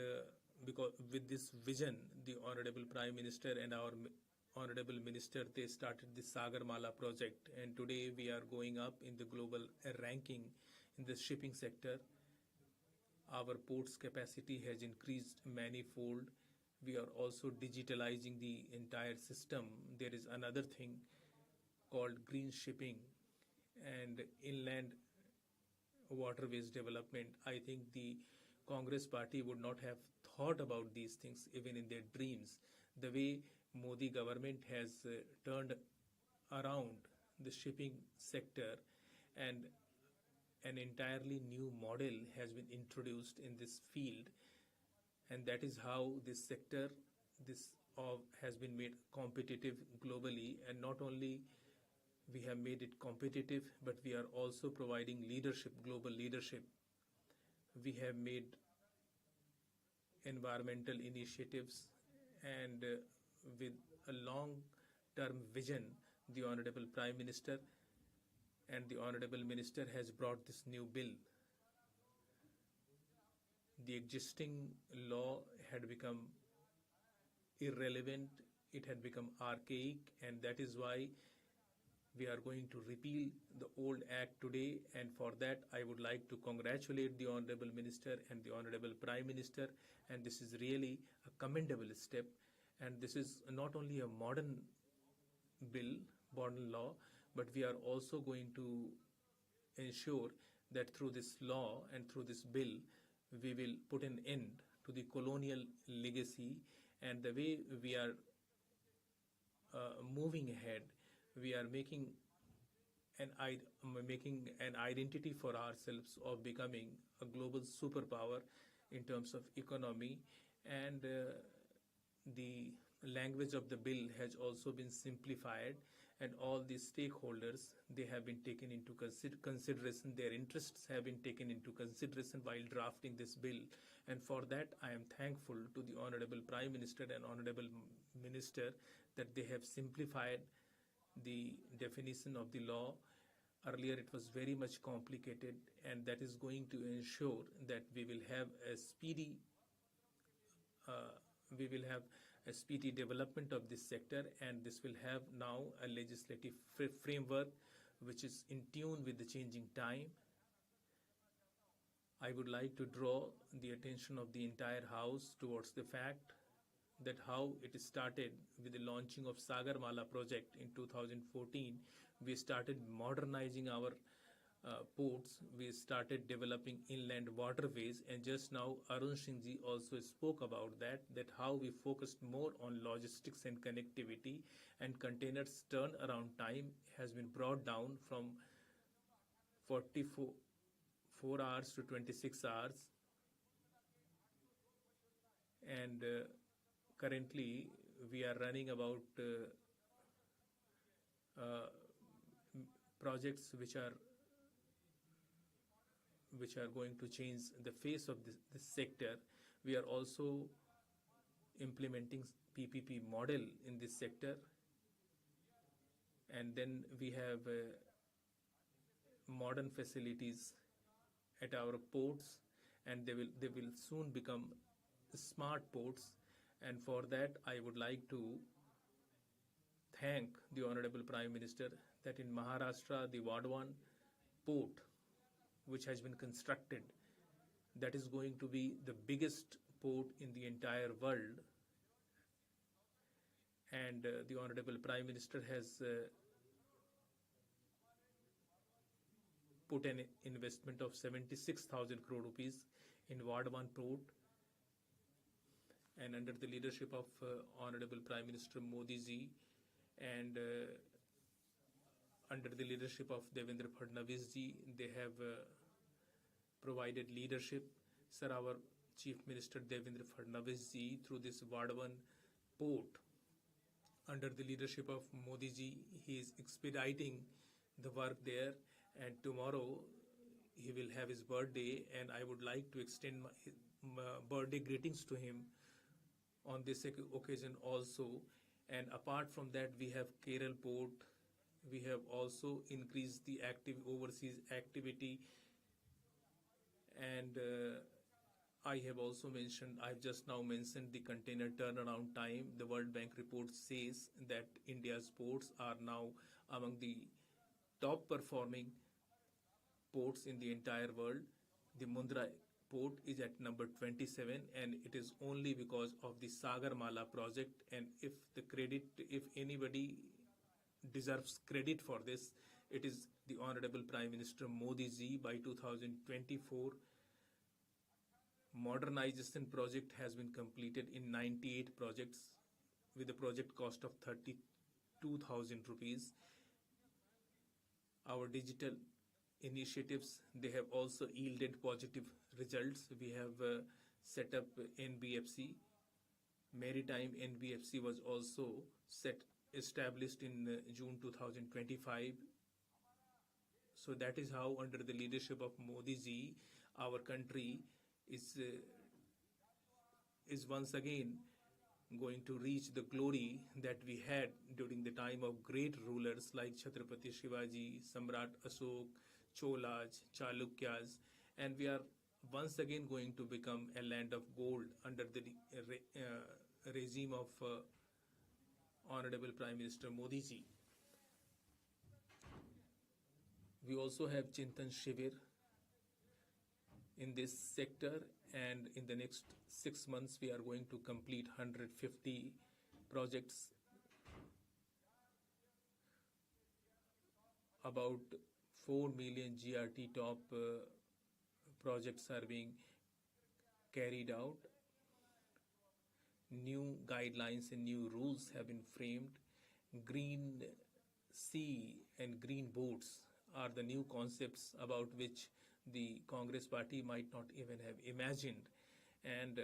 because with this vision, the Honorable Prime Minister and our Honorable Minister, they started the Sagarmala project, and today we are going up in the global ranking in the shipping sector. Our ports capacity has increased manifold. We are also digitalizing the entire system. There is another thing called green shipping and inland waterways development. I think the Congress party would not have thought about these things even in their dreams. The way Modi government has turned around the shipping sector, and an entirely new model has been introduced in this field, and that is how this sector has been made competitive globally. And not only we have made it competitive, but we are also providing leadership, global leadership. We have made environmental initiatives, and with a long-term vision, the Honorable Prime Minister and the Honorable Minister has brought this new bill. The existing law had become irrelevant, it had become archaic, and that is why we are going to repeal the old act today. And for that, I would like to congratulate the Honorable Minister and the Honorable Prime Minister, and this is really a commendable step. And this is not only a modern bill, modern law, but we are also going to ensure that through this law and through this bill, we will put an end to the colonial legacy. And the way we are moving ahead, we are making an identity for ourselves of becoming a global superpower in terms of economy. And the language of the bill has also been simplified, and all the stakeholders, they have been taken into consideration. Their interests have been taken into consideration while drafting this bill. And for that, I am thankful to the Honorable Prime Minister and Honorable Minister that they have simplified the definition of the law. Earlier, it was very much complicated, and that is going to ensure that we will have a speedy development of this sector, and this will have now a legislative framework which is in tune with the changing time. I would like to draw the attention of the entire House towards the fact that how it started with the launching of Sagarmala project in 2014. We started modernizing our ports, we started developing inland waterways, and just now Arun Singh ji also spoke about that how we focused more on logistics and connectivity, and containers turnaround time has been brought down from 44 hours to 26 hours. And currently we are running about projects which are going to change the face of this sector. We are also implementing PPP model in this sector, and then we have modern facilities at our ports, and they will soon become smart ports. And for that, I would like to thank the Honorable Prime Minister that in Maharashtra, the Vadwan port, which has been constructed, that is going to be the biggest port in the entire world. And the Honorable Prime Minister has put an investment of 76,000 crore rupees in Vadwan port. And under the leadership of Honorable Prime Minister Modi ji and under the leadership of Devendra Fadnavis ji, they have provided leadership. Sir, our Chief Minister Devendra Fadnavis ji, through this Vadwan port, under the leadership of Modi ji, he is expediting the work there, and tomorrow he will have his birthday, and I would like to extend my birthday greetings to him on this occasion also. And apart from that, we have Kerala port. We have also increased the overseas activity, and I have also mentioned, I've just now mentioned the container turnaround time. The World Bank report says that India's ports are now among the top performing ports in the entire world. The Mundra port is at number 27, and it is only because of the Sagarmala project. And if anybody deserves credit for this, it is the Honorable Prime Minister Modi ji. By 2024, modernization project has been completed in 98 projects with a project cost of 32,000 rupees. Our digital initiatives, they have also yielded positive results. We have set up NBFC. Maritime NBFC was also established in June 2025. So that is how, under the leadership of Modi ji, our country is once again going to reach the glory that we had during the time of great rulers like Chhatrapati Shivaji, Samrat Ashok, Cholas, Chalukyas, and we are once again going to become a land of gold under the regime of Honorable Prime Minister Modi ji. We also have Chintan Shivir in this sector, and in the next 6 months we are going to complete 150 projects. About 4 million GRT top projects are being carried out. New guidelines and new rules have been framed. Green sea and green boats are the new concepts about which the Congress party might not even have imagined. And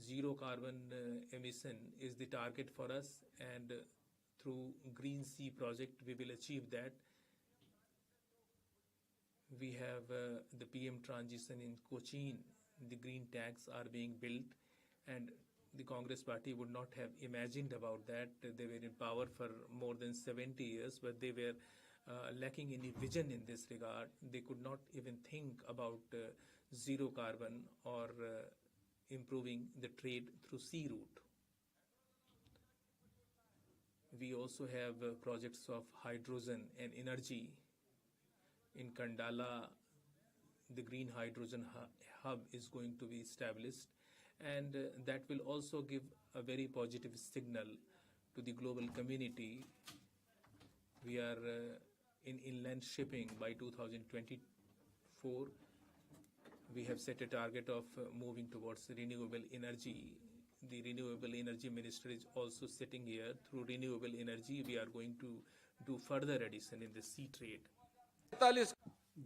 zero carbon emission is the target for us, and through Green Sea project we will achieve that. We have the PM transition in Cochin. The green tanks are being built, and the Congress party would not have imagined about that. They were in power for more than 70 years, but they were lacking any vision in this regard. They could not even think about zero carbon or improving the trade through sea route. We also have projects of hydrogen and energy. In Kannada, the green hydrogen hub is going to be established, and that will also give a very positive signal to the global community. We are in inland shipping. By 2024, we have set a target of moving towards renewable energy. The renewable energy minister is also sitting here. Through renewable energy, we are going to do further addition in the sea trade.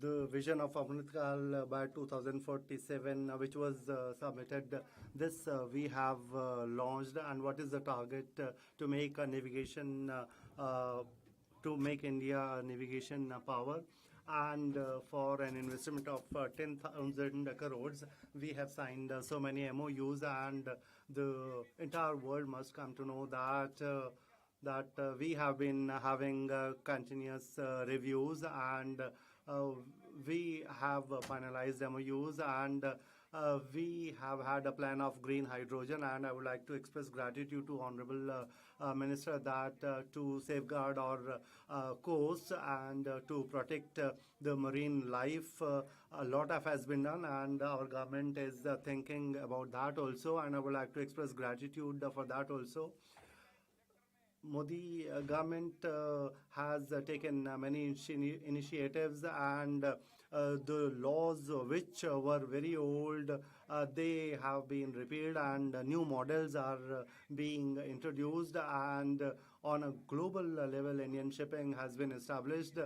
The vision of Amritkal by 2047, which was submitted, this we have launched, and what is the target to make a navigation, to make India a navigation power? And for an investment of 10,000 crores, we have signed so many MOUs, and the entire world must come to know that we have been having continuous reviews, and we have finalized MOUs, and we have had a plan of green hydrogen, and I would like to express gratitude to Honorable Minister that to safeguard our coast and to protect the marine life, a lot of has been done, and our government is thinking about that also, and I would like to express gratitude for that also. Modi government has taken many initiatives, and the laws which were very old, they have been repealed, and new models are being introduced, and on a global level Indian shipping has been established.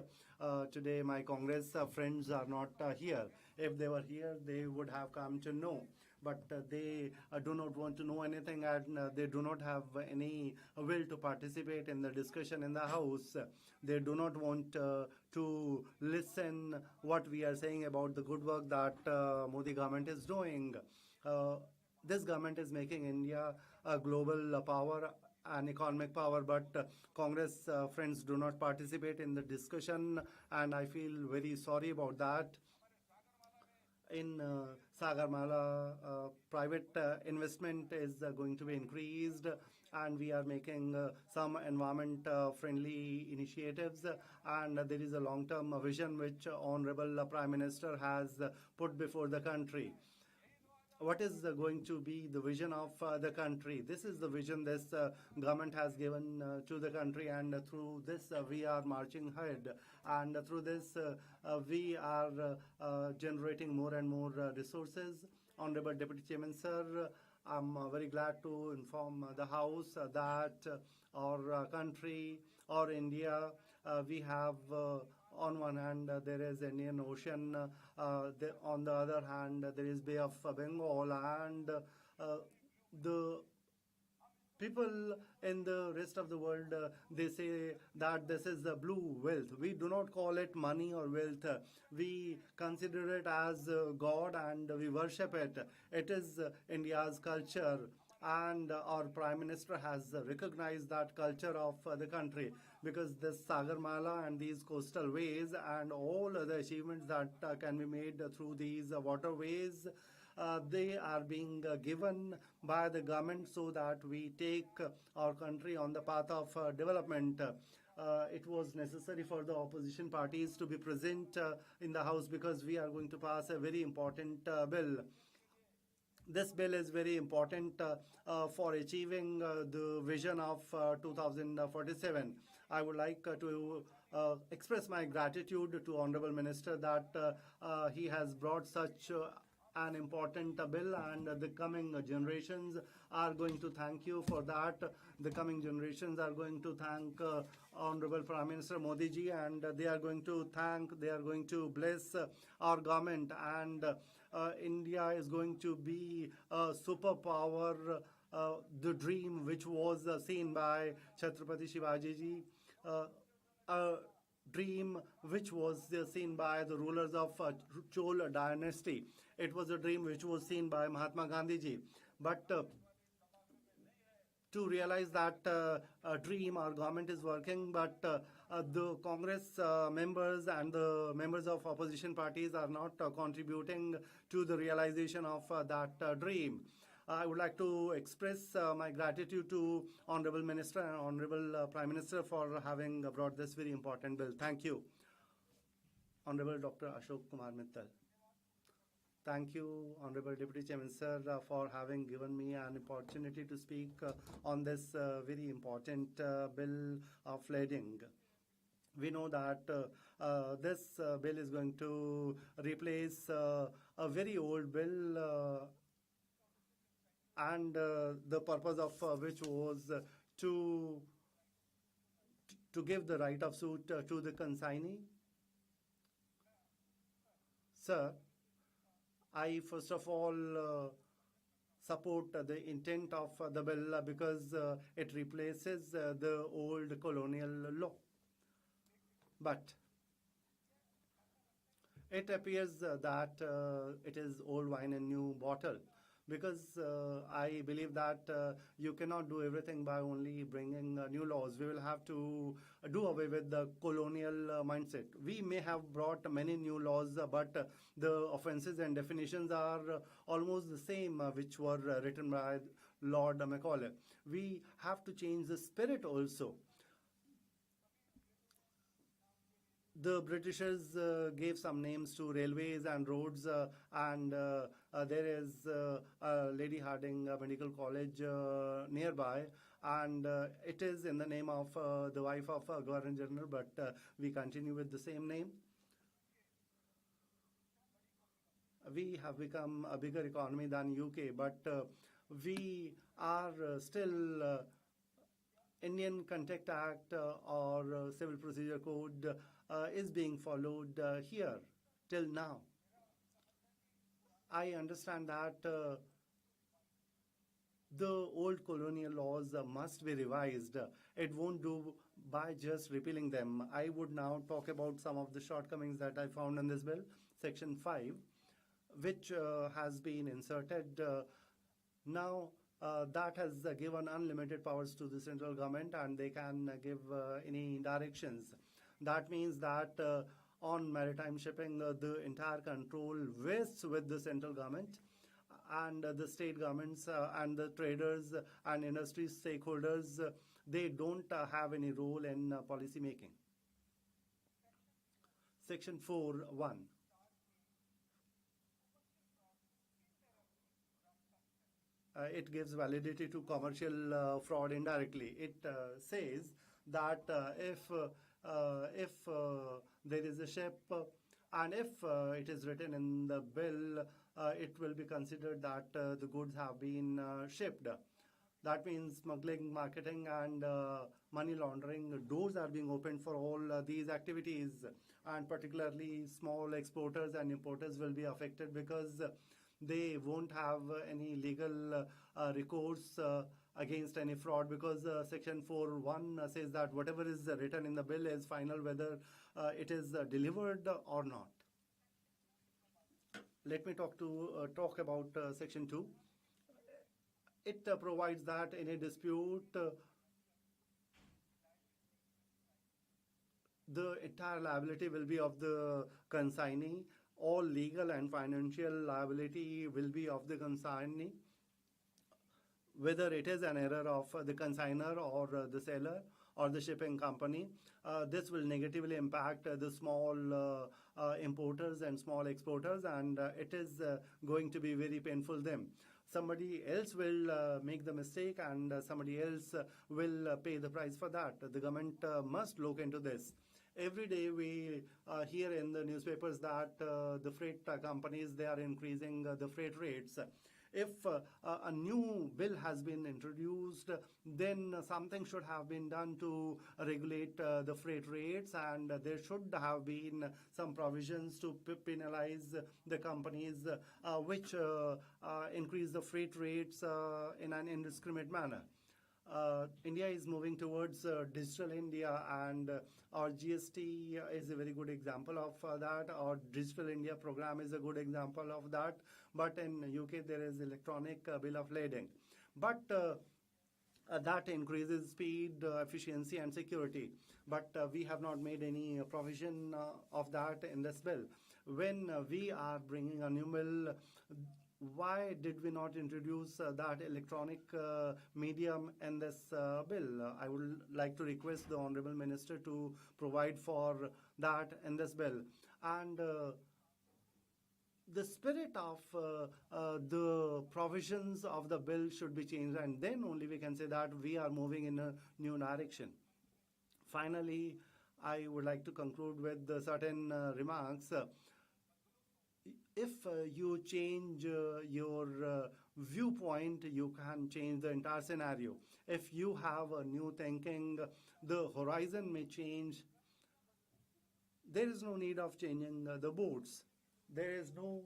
Today my Congress friends are not here. If they were here, they would have come to know, but they do not want to know anything, and they do not have any will to participate in the discussion in the House. They do not want to listen what we are saying about the good work that Modi government is doing. This government is making India a global power, an economic power, but Congress friends do not participate in the discussion, and I feel very sorry about that. In Sagarmala, private investment is going to be increased, and we are making some environment friendly initiatives, and there is a long-term vision which Honorable Prime Minister has put before the country. What is going to be the vision of the country? This is the vision this government has given to the country, and through this we are marching ahead, and through this we are generating more and more resources. Honorable Deputy Chairman Sir, I'm very glad to inform the House that our country, or India, we have on one hand there is Indian Ocean, on the other hand there is Bay of Bengal, and the people in the rest of the world, they say that this is the blue wealth. We do not call it money or wealth. We consider it as God, and we worship it. It is India's culture, and our Prime Minister has recognized that culture of the country, because this Sagarmala and these coastal ways and all other achievements that can be made through these waterways, they are being given by the government so that we take our country on the path of development. It was necessary for the opposition parties to be present in the House, because we are going to pass a very important bill. This bill is very important for achieving the vision of 2047. I would like to express my gratitude to Honorable Minister that he has brought such an important bill, and the coming generations are going to thank you for that. The coming generations are going to thank Honorable Prime Minister Modi ji, and they are going to bless our government, and India is going to be a superpower, the dream which was seen by Chhatrapati Shivaji ji, a dream which was seen by the rulers of Chol dynasty. It was a dream which was seen by Mahatma Gandhi ji. But to realize that dream, our government is working, but the Congress members and the members of opposition parties are not contributing to the realization of that dream. I would like to express my gratitude to Honorable Minister and Honorable Prime Minister for having brought this very important bill. Thank you. Honorable Dr. Ashok Kumar Mittal. Thank you, Honorable Deputy Chairman Sir, for having given me an opportunity to speak on this very important bill of flooding. We know that this bill is going to replace a very old bill, and the purpose of which was to give the right of suit to the consignee. Sir, I first of all support the intent of the bill because it replaces the old colonial law. But it appears that it is old wine in new bottle, because I believe that you cannot do everything by only bringing new laws. We will have to do away with the colonial mindset. We may have brought many new laws, but the offenses and definitions are almost the same which were written by Lord Macaulay. We have to change the spirit also. The Britishers gave some names to railways and roads, and there is Lady Harding Medical College nearby, and it is in the name of the wife of Governor General, but we continue with the same name. We have become a bigger economy than UK, but we are still Indian Contact Act or Civil Procedure Code is being followed here till now. I understand that the old colonial laws must be revised. It won't do by just repealing them. I would now talk about some of the shortcomings that I found in this bill. Section 5, which has been inserted now. That has given unlimited powers to the central government, and they can give any directions. That means that on maritime shipping, the entire control rests with the central government, and the state governments and the traders and industry stakeholders, they don't have any role in policy making. Section 4(1). It gives validity to commercial fraud indirectly. It says that if there is a ship and if it is written in the bill, it will be considered that the goods have been shipped. That means smuggling, marketing, and money laundering doors are being opened for all these activities, and particularly small exporters and importers will be affected because they won't have any legal recourse against any fraud, because Section 4(1) says that whatever is written in the bill is final, whether it is delivered or not. Let me talk about Section 2. It provides that in a dispute, the entire liability will be of the consignee. All legal and financial liability will be of the consignee, whether it is an error of the consignor or the seller or the shipping company. This will negatively impact the small importers and small exporters, and it is going to be very painful them. Somebody else will make the mistake, and somebody else will pay the price for that. The government must look into this. Every day we hear in the newspapers that the freight companies, they are increasing the freight rates. If a new bill has been introduced, then something should have been done to regulate the freight rates, and there should have been some provisions to penalize the companies which increase the freight rates in an indiscriminate manner. India is moving towards digital India, and our GST is a very good example of that. Our Digital India program is a good example of that. But in UK, there is electronic bill of lading. But that increases speed, efficiency, and security. But we have not made any provision of that in this bill. When we are bringing a new bill, why did we not introduce that electronic medium in this bill? I would like to request the Honorable Minister to provide for that in this bill. And the spirit of the provisions of the bill should be changed, and then only we can say that we are moving in a new direction. Finally, I would like to conclude with certain remarks. If you change your viewpoint, you can change the entire scenario. If you have a new thinking, the horizon may change. There is no need of changing the boats. There is no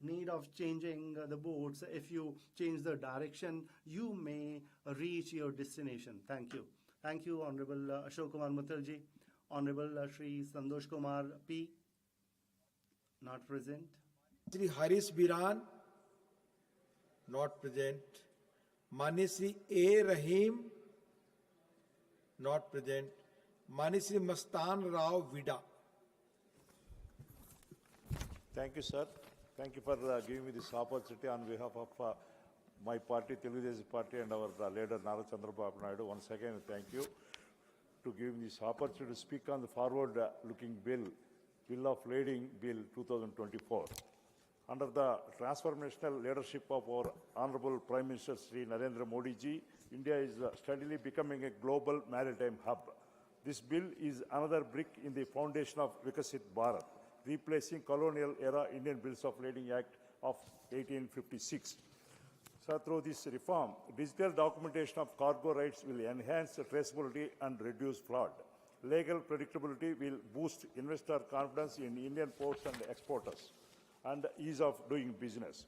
need of changing the boats. If you change the direction, you may reach your destination. Thank you. Thank you, Honorable Ashok Kumar Muthalji. Honorable Shri Santosh Kumar P. Not present. Shri Harish Biran, not present. Manisi A. Rahim, not present. Manisi Mastan Rao Vida. Thank you, sir. Thank you for giving me this opportunity on behalf of my party, Telugu Desam Party, and our leader, Narendra Naidu. Once again, thank you to give me this opportunity to speak on the forward-looking Bill of Lading Bill 2024. Under the transformational leadership of our Honorable Prime Minister Sri Narendra Modi ji, India is steadily becoming a global maritime hub. This bill is another brick in the foundation of Vikasit Bharat, replacing colonial-era Indian Bills of Lading Act of 1856. So through this reform, digital documentation of cargo rights will enhance traceability and reduce fraud. Legal predictability will boost investor confidence in Indian ports and exporters, and ease of doing business.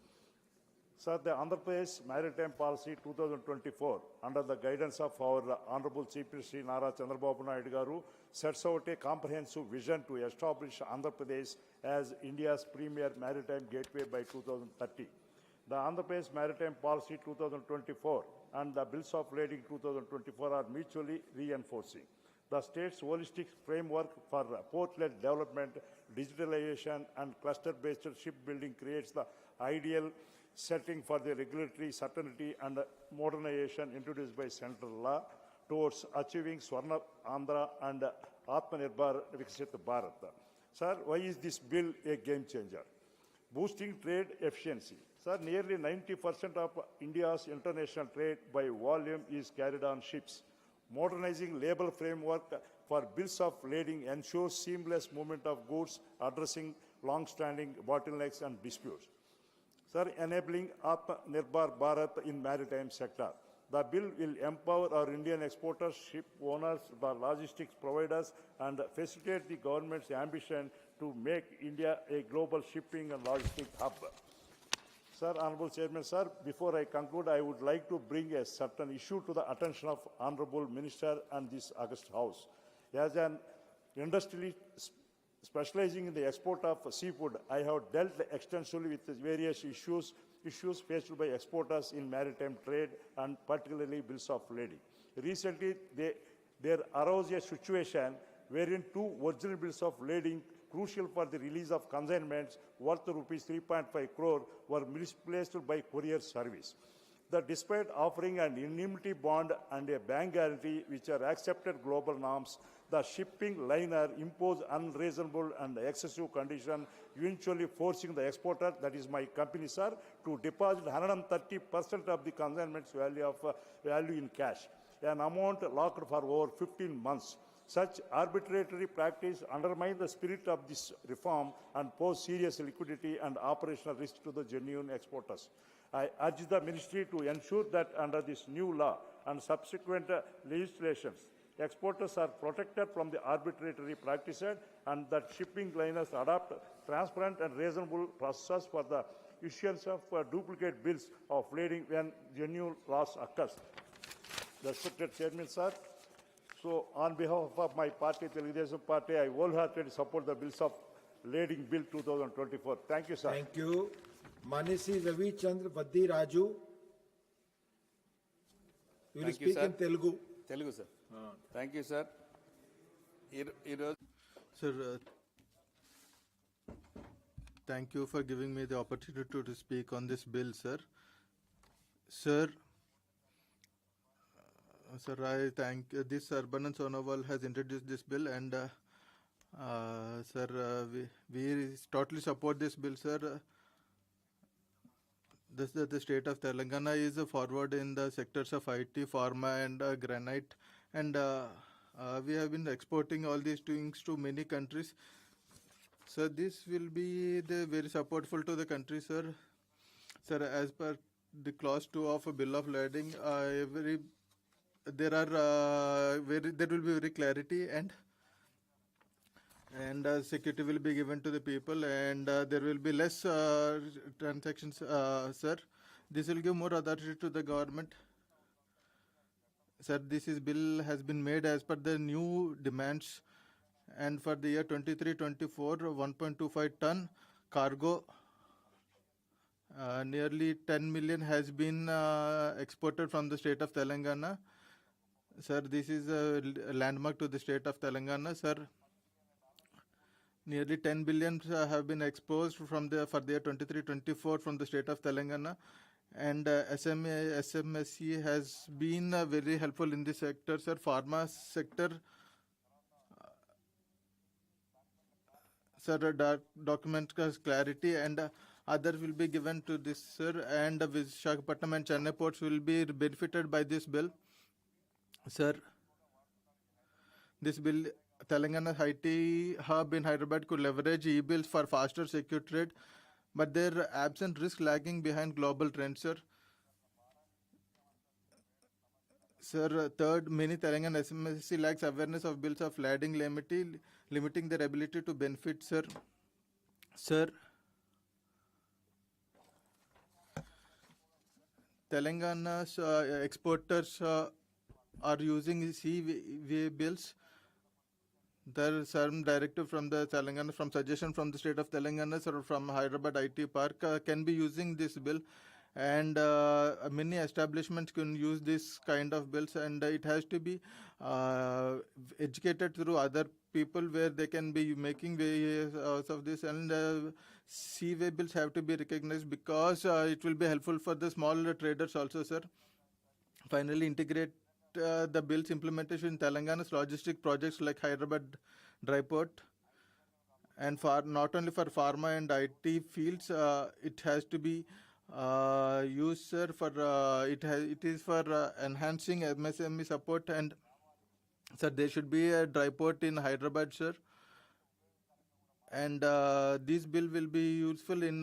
Sir, the Andhra Pradesh Maritime Policy 2024, under the guidance of our Honorable Chief Minister Nara Chandrababu Naidu Garu, sets out a comprehensive vision to establish Andhra Pradesh as India's premier maritime gateway by 2030. The Andhra Pradesh Maritime Policy 2024 and the Bills of Lading 2024 are mutually reinforcing. The state's holistic framework for port-led development, digitalization, and cluster-based shipbuilding creates the ideal setting for the regulatory certainty and modernization introduced by central law towards achieving Swarna Andhra and Atmanirbhar Viksit Bharat. Sir, why is this bill a game changer? Boosting trade efficiency. Sir, nearly 90% of India's international trade by volume is carried on ships. Modernizing labor framework for bills of lading ensures seamless movement of goods, addressing long-standing bottlenecks and disputes. Sir, enabling Atmanirbhar Bharat in maritime sector. The bill will empower our Indian exporters, ship owners, the logistics providers, and facilitate the government's ambition to make India a global shipping and logistics hub. Sir, Honorable Chairman, sir, before I conclude, I would like to bring a certain issue to the attention of Honorable Minister and this August House. As an industrialist specializing in the export of seafood, I have dealt extensively with various issues faced by exporters in maritime trade and particularly bills of lading. Recently, there arose a situation wherein two original bills of lading crucial for the release of consignments worth rupees 3.5 crore were misplaced by courier service. Despite offering an indemnity bond and a bank guarantee, which are accepted global norms, the shipping liner imposed unreasonable and excessive condition, eventually forcing the exporter, that is my company, sir, to deposit 130% of the consignment's value in cash, an amount locked for over 15 months. Such arbitrary practice undermines the spirit of this reform and pose serious liquidity and operational risk to the genuine exporters. I urge the ministry to ensure that under this new law and subsequent legislations, exporters are protected from the arbitrary practices and that shipping liners adopt transparent and reasonable processes for the issuance of duplicate bills of lading when genuine loss occurs. Respected Chairman, sir, so on behalf of my party, Telugu Desam Party, I wholeheartedly support the Bills of Lading Bill 2024. Thank you, sir. Thank you. Manisi Ravi Chandra Vaddi Raju. You will Thank speak you, sir. in Telugu. Telugu, sir. Thank you, sir. Sir, thank you for giving me the opportunity to speak on this bill, sir. Sir, I thank this Sarbanan Sonowal has introduced this bill, and sir, we totally support this bill, sir. The state of Telangana is forward in the sectors of IT, pharma, and granite, and we have been exporting all these things to many countries. So this will be very supportful to the country, sir. Sir, as per the clause 2 of a bill of lading, there will be very clarity and security will be given to the people, and there will be less transactions, sir. This will give more authority to the government. Sir, bill has been made as per the new demands, and for the year 23-24, 1.25 ton cargo nearly 10 million has been exported from the state of Telangana. Sir, this is a landmark to the state of Telangana. Sir, nearly 10 billion have been exposed from for the year 23-24 from the state of Telangana. And SMSC has been very helpful in this sector, sir. Pharma sector, sir, document clarity and other will be given to this, sir. And Visakhapatnam and Chennai ports will be benefited by this bill. Sir, this bill, Telangana IT hub in Hyderabad could leverage e-bills for faster secure trade, but their absent risk lagging behind global trends, sir. Sir, third, many Telangana SMSC lacks awareness of bills of lading limiting their ability to benefit, sir. Sir, Telangana's exporters are using CVA bills. There is some directive from the Telangana, from suggestion from the state of Telangana, sir, from Hyderabad IT Park, can be using this bill. And many establishments can use this kind of bills, and it has to be educated through other people where they can be making ways out of this. And CVA bills have to be recognized because it will be helpful for the small traders also, sir. Finally, integrate the bill's implementation in Telangana's logistic projects like Hyderabad Dry Port. And for not only for pharma and IT fields, it has to be used, sir, for it is for enhancing MSME support. And sir, there should be a dry port in Hyderabad, sir. And this bill will be useful in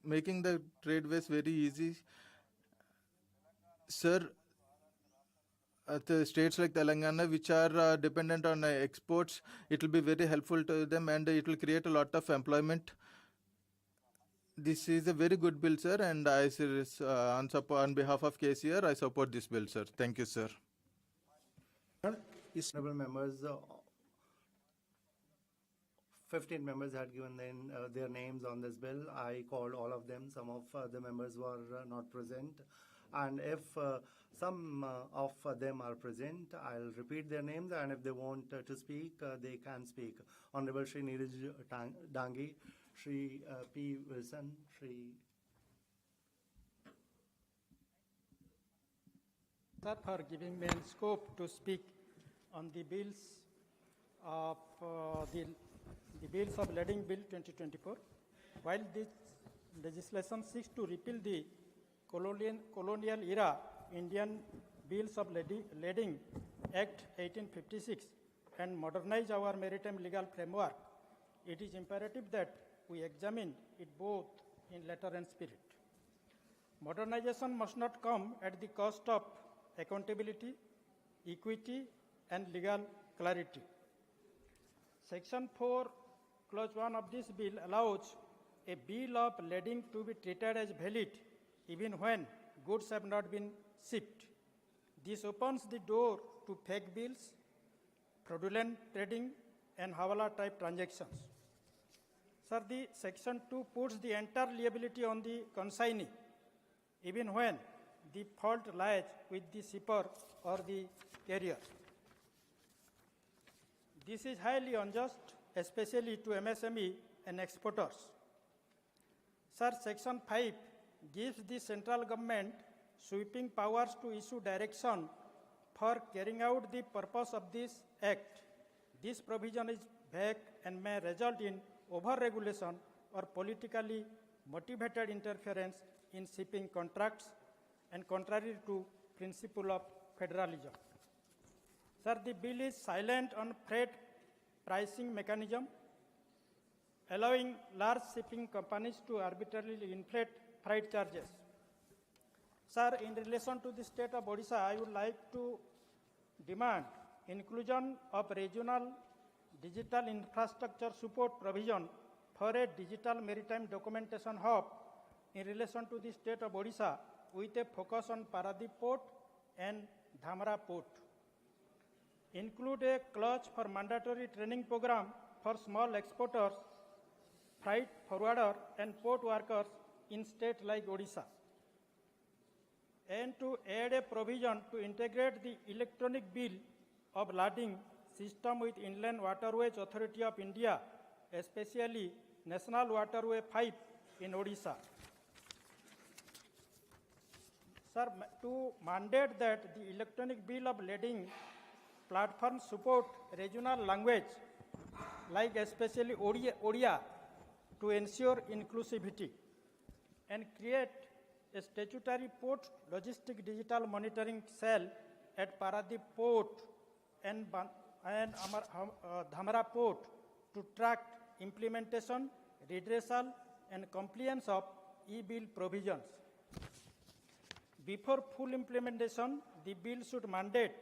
making the tradeways very easy, sir. The states like Telangana, which are dependent on exports, it will be very helpful to them, and it will create a lot of employment. This is a very good bill, sir, and I on behalf of KCR, I support this bill, sir. Thank you, sir. Honorable members, 15 members had given their names on this bill. I called all of them. Some of the members were not present. And if some of them are present, I'll repeat their names, and if they want to speak, they can speak. Honorable Shri Neeraj Dangi, Shri P. Wilson, Shri... Sir, for giving me scope to speak on the bills of the bills of Leading Bill 2024. While this legislation seeks to repeal the colonial era Indian Bills of Lading Act 1856 and modernize our maritime legal framework, it is imperative that we examine it both in letter and spirit. Modernization must not come at the cost of accountability, equity, and legal clarity. Section 4, Clause 1 of this bill allows a bill of lading to be treated as valid even when goods have not been shipped. This opens the door to fake bills, fraudulent trading, and hawala-type transactions. Sir, the Section 2 puts the entire liability on the consignee, even when the fault lies with the shipper or the carrier. This is highly unjust, especially to MSME and exporters. Sir, Section 5 gives the central government sweeping powers to issue direction for carrying out the purpose of this act. This provision is vague and may result in over-regulation or politically motivated interference in shipping contracts and contrary to principle of federalism. Sir, the bill is silent on freight pricing mechanism, allowing large shipping companies to arbitrarily inflate freight charges. Sir, in relation to the state of Odisha, I would like to demand inclusion of regional digital infrastructure support provision for a digital maritime documentation hub in relation to the state of Odisha with a focus on Paradip Port and Dhamra Port. Include a clause for mandatory training program for small exporters, freight forwarder, and port workers in state like Odisha, and to add a provision to integrate the electronic bill of lading system with Inland Waterways Authority of India, especially National Waterway 5 in Odisha. Sir, to mandate that the electronic bill of lading platform support regional language like especially Odia to ensure inclusivity, and create a statutory port logistic digital monitoring cell at Paradip Port and Dhamra Port to track implementation, redressal, and compliance of e-bill provisions. Before full implementation, the bill should mandate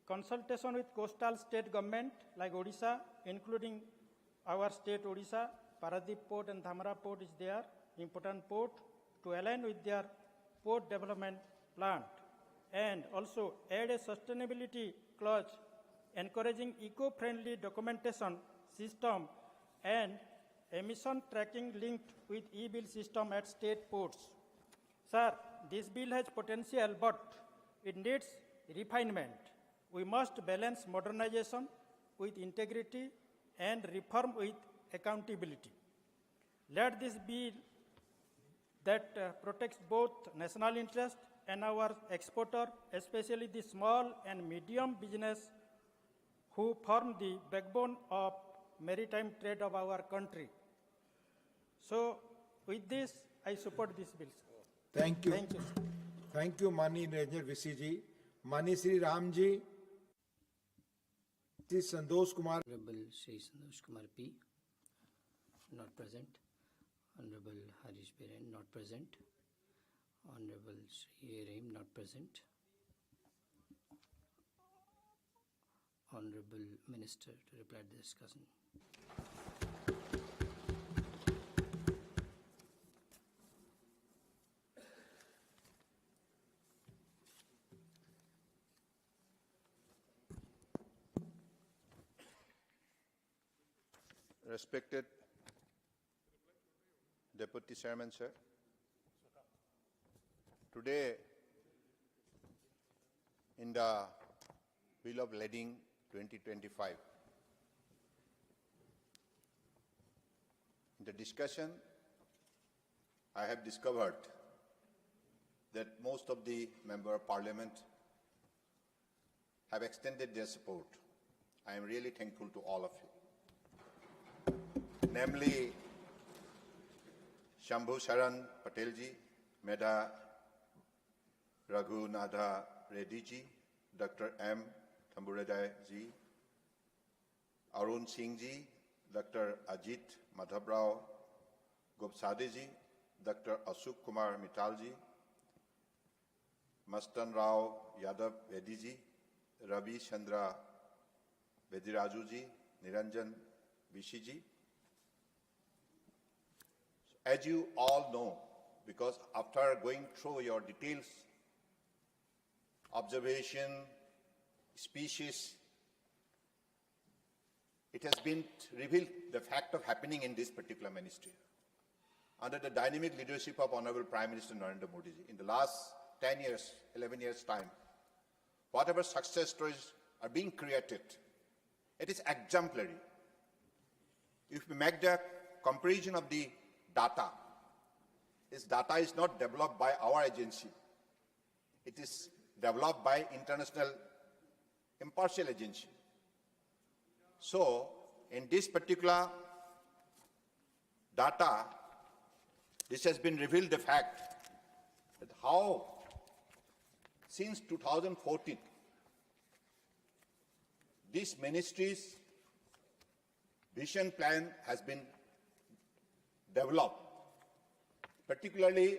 consultation with coastal state government like Odisha, including our state Odisha, Paradip Port and Dhamra Port is there, important port, to align with their port development plan, and also add a sustainability clause encouraging eco-friendly documentation system and emission tracking linked with e-bill system at state ports. Sir, this bill has potential, but it needs refinement. We must balance modernization with integrity and reform with accountability. Let this be that protects both national interest and our exporter, especially the small and medium business who form the backbone of maritime trade of our country. So, with this, I support this bill. Thank you. Thank you, sir. Thank you, Mani Narendra VC ji. Mani Sri Ram ji. Sri Santosh Kumar. Honorable Sri Santosh Kumar P. Not present. Honorable Harish Biren, not present. Honorable Sri Rahim, not present. Honorable Minister to reply to the discussion. Respected Deputy Chairman, sir. Today, in the Bill of Lading 2025, in the discussion, I have discovered that most of the Member of Parliament have extended their support. I am really thankful to all of you. Namely, Shambhu Sharan Patelji, Medha Raghunatha Reddy ji, Dr. M. Thamburedai ji, Arun Singh ji, Dr. Ajit Madhavrao Gopsade ji, Dr. Ashok Kumar Mittal ji, Mastan Rao Yadav Vedi ji, Ravi Chandra Vediraju ji, Niranjan Vishi ji. As you all know, because after going through your details, observation, species, it has been revealed the fact of happening in this particular ministry. Under the dynamic leadership of Honorable Prime Minister Narendra Modi ji, in the last 10 years, 11 years' time, whatever success stories are being created, it is exemplary. If we make the comparison of the data, this data is not developed by our agency. It is developed by international impartial agency. So, in this particular data, this has been revealed the fact that how since 2014, this ministry's vision plan has been developed, particularly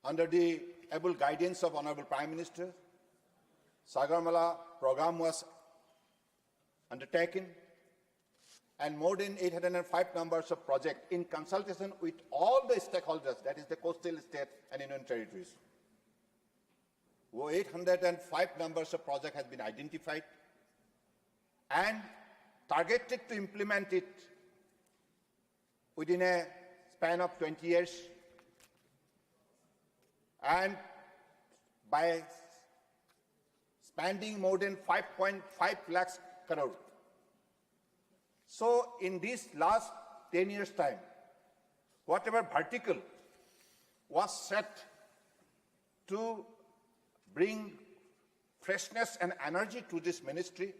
under the able guidance of Honorable Prime Minister. Sagarmala program was undertaken, and more than 805 numbers of projects in consultation with all the stakeholders, that is the coastal state and union territories. 805 numbers of projects has been identified and targeted to implement it within a span of 20 years, and by spending more than 5.5 lakhs crore. So in this last 10 years' time, whatever vertical was set to bring freshness and energy to this ministry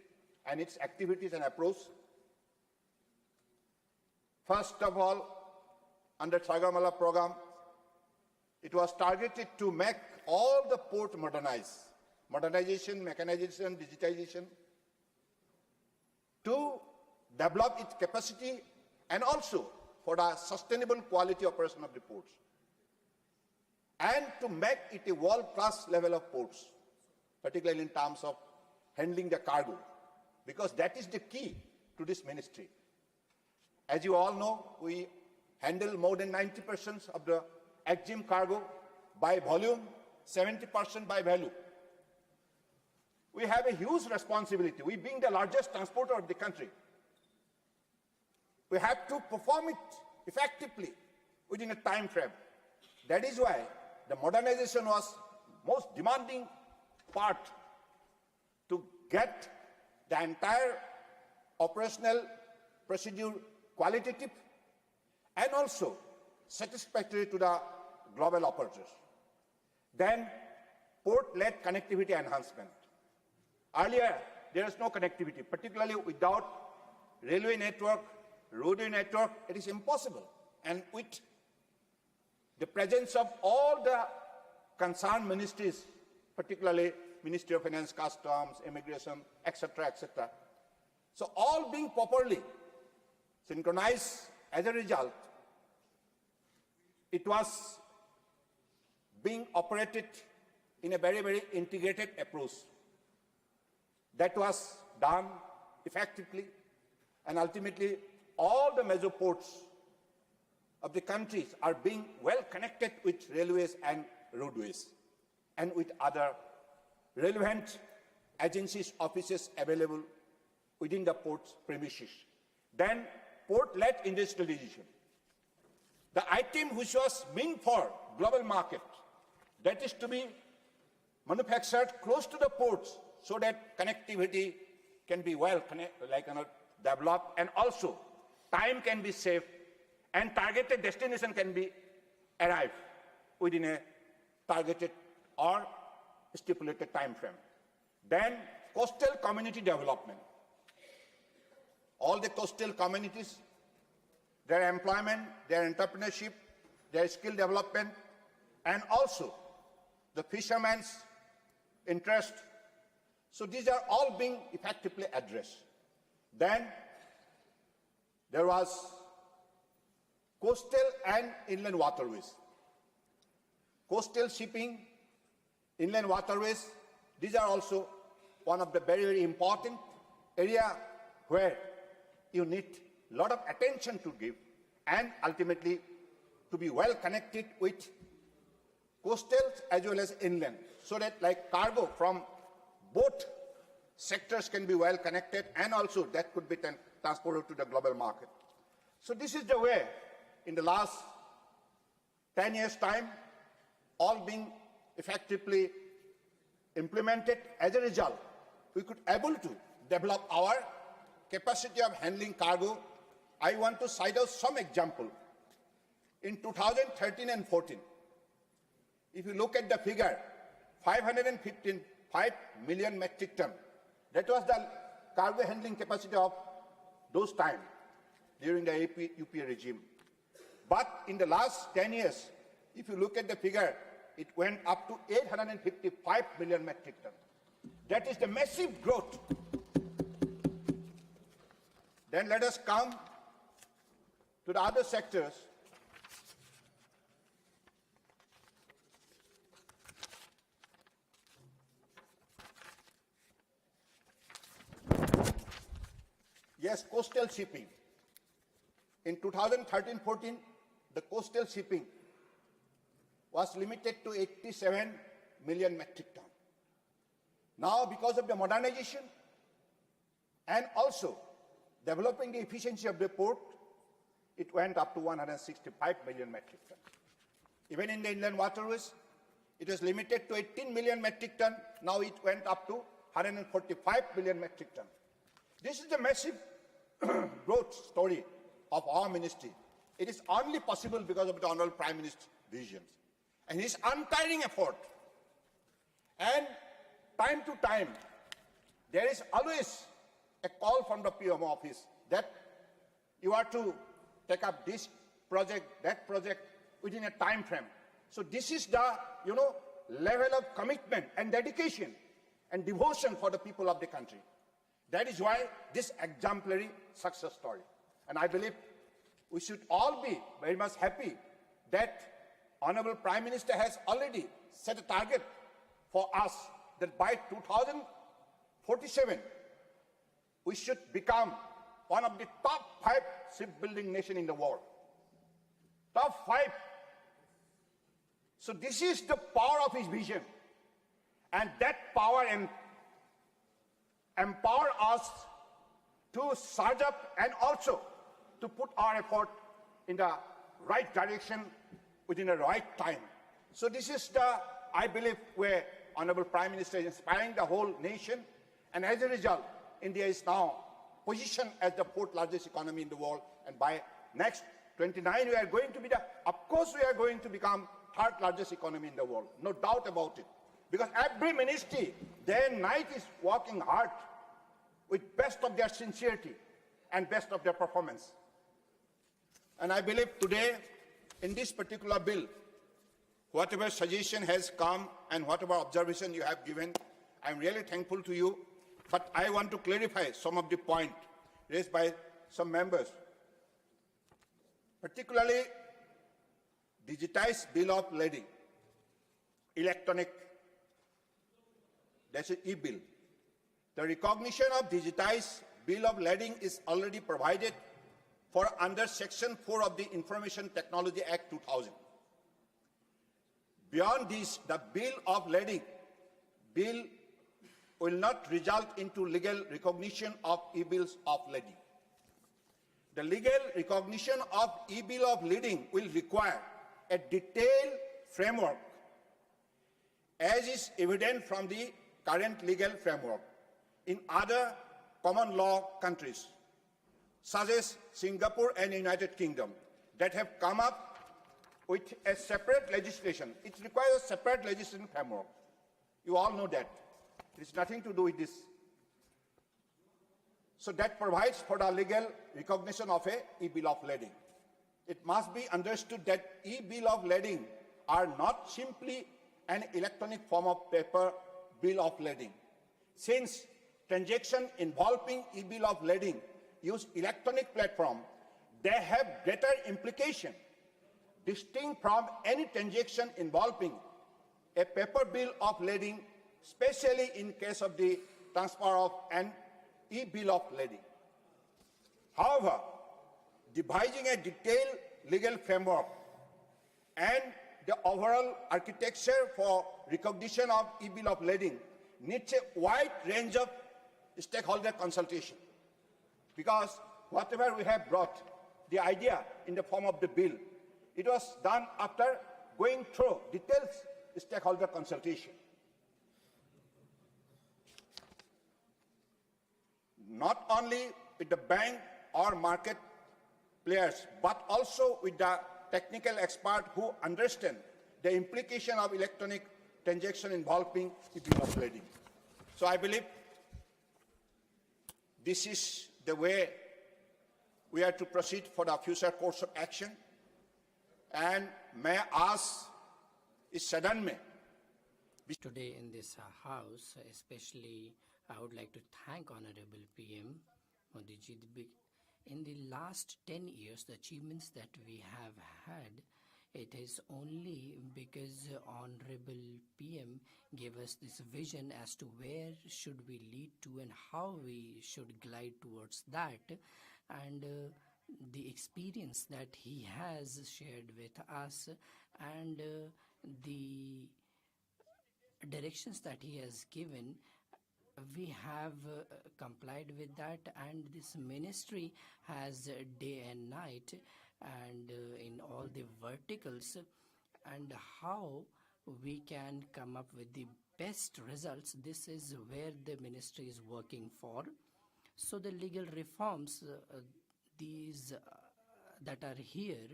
and its activities and approach. First of all, under Sagamala program, it was targeted to make all the port modernization, mechanization, digitization, to develop its capacity and also for the sustainable quality operation of the ports, and to make it a world-class level of ports, particularly in terms of handling the cargo, because that is the key to this ministry. As you all know, we handle more than 90% of the EXIM cargo by volume, 70% by value. We have a huge responsibility. We being the largest transporter of the country, we have to perform it effectively within a time frame. That is why the modernization was most demanding part to get the entire operational procedure qualitative and also satisfactory to the global operators. Then port-led connectivity enhancement. Earlier, there is no connectivity, particularly without railway network, roadway network, it is impossible. And with the presence of all the concerned ministries, particularly Ministry of Finance, Customs, Immigration, etc., etc. So all being properly synchronized, as a result, it was being operated in a very, very integrated approach. That was done effectively, and ultimately all the major ports of the countries are being well connected with railways and roadways and with other relevant agencies, offices available within the port's premises. Then port-led industrialization. The item which was meant for global market, that is to be manufactured close to the ports so that connectivity can be well developed, and also time can be saved and targeted destination can be arrived within a targeted or stipulated time frame. Then coastal community development. All the coastal communities, their employment, their entrepreneurship, their skill development, and also the fishermen's interest. So these are all being effectively addressed. Then there was coastal and inland waterways. Coastal shipping, inland waterways, these are also one of the very, very important area where you need a lot of attention to give and ultimately to be well connected with coastal as well as inland, so that like cargo from both sectors can be well connected and also that could be transported to the global market. So this is the way in the last 10 years' time, all being effectively implemented. As a result, we could able to develop our capacity of handling cargo. I want to cite out some example. In 2013 and 14, if you look at the figure, 5 million metric ton. That was the cargo handling capacity of those times during the UPA regime. But in the last 10 years, if you look at the figure, it went up to 855 million metric ton. That is the massive growth. Then let us come to the other sectors. Yes, coastal shipping. In 2013-14, the coastal shipping was limited to 87 million metric ton. Now, because of the modernization and also developing the efficiency of the port, it went up to 165 million metric ton. Even in the inland waterways, it was limited to 18 million metric ton. Now it went up to 145 million metric ton. This is the massive growth story of our ministry. It is only possible because of the Honorable Prime Minister's visions and his untiring effort. And time to time, there is always a call from the PMO office that you are to take up this project, that project within a time frame. So this is the, level of commitment and dedication and devotion for the people of the country. That is why this exemplary success story. And I believe we should all be very much happy that Honorable Prime Minister has already set a target for us that by 2047, we should become one of the top 5 shipbuilding nations in the world. Top 5. So this is the power of his vision. And that power empower us to surge up and also to put our effort in the right direction within the right time. So this is the, I believe, where Honorable Prime Minister is inspiring the whole nation. And as a result, India is now positioned as the 4th largest economy in the world. And by next 29, we are going to be of course, we are going to become 3rd largest economy in the world. No doubt about it. Because every ministry, day and night, is working hard with best of their sincerity and best of their performance. And I believe today, in this particular bill, whatever suggestion has come and whatever observation you have given, I'm really thankful to you. But I want to clarify some of the points raised by some members, particularly digitized bill of lading, electronic, that's an e-bill. The recognition of digitized bill of lading is already provided for under Section 4 of the Information Technology Act 2000. Beyond this, the bill of lading bill will not result into legal recognition of e-bills of lading. The legal recognition of e-bill of lading will require a detailed framework, as is evident from the current legal framework in other common law countries, such as Singapore and United Kingdom, that have come up with a separate legislation. It requires a separate legislation framework. You all know that. It has nothing to do with this. So that provides for the legal recognition of a e-bill of lading. It must be understood that e-bill of lading are not simply an electronic form of paper bill of lading. Since transactions involving e-bill of lading use electronic platform, they have greater implication, distinct from any transaction involving a paper bill of lading, especially in case of the transfer of an e-bill of lading. However, devising a detailed legal framework and the overall architecture for recognition of e-bill of lading needs a wide range of stakeholder consultation. Because whatever we have brought, the idea in the form of the bill, it was done after going through detailed stakeholder consultation. Not only with the bank or market players, but also with the technical expert who understand the implication of electronic transaction involving e-bill of lading. So I believe this is the way we are to proceed for the future course of action. And may I ask is sudden में Today in this house, especially, I would like to thank Honorable PM Modi ji. In the last 10 years, the achievements that we have had, it is only because Honorable PM gave us this vision as to where should we lead to and how we should glide towards that. And the experience that he has shared with us and the directions that he has given, we have complied with that, and this ministry has day and night and in all the verticals, and how we can come up with the best results. This is where the ministry is working for. So the legal reforms, these that are here,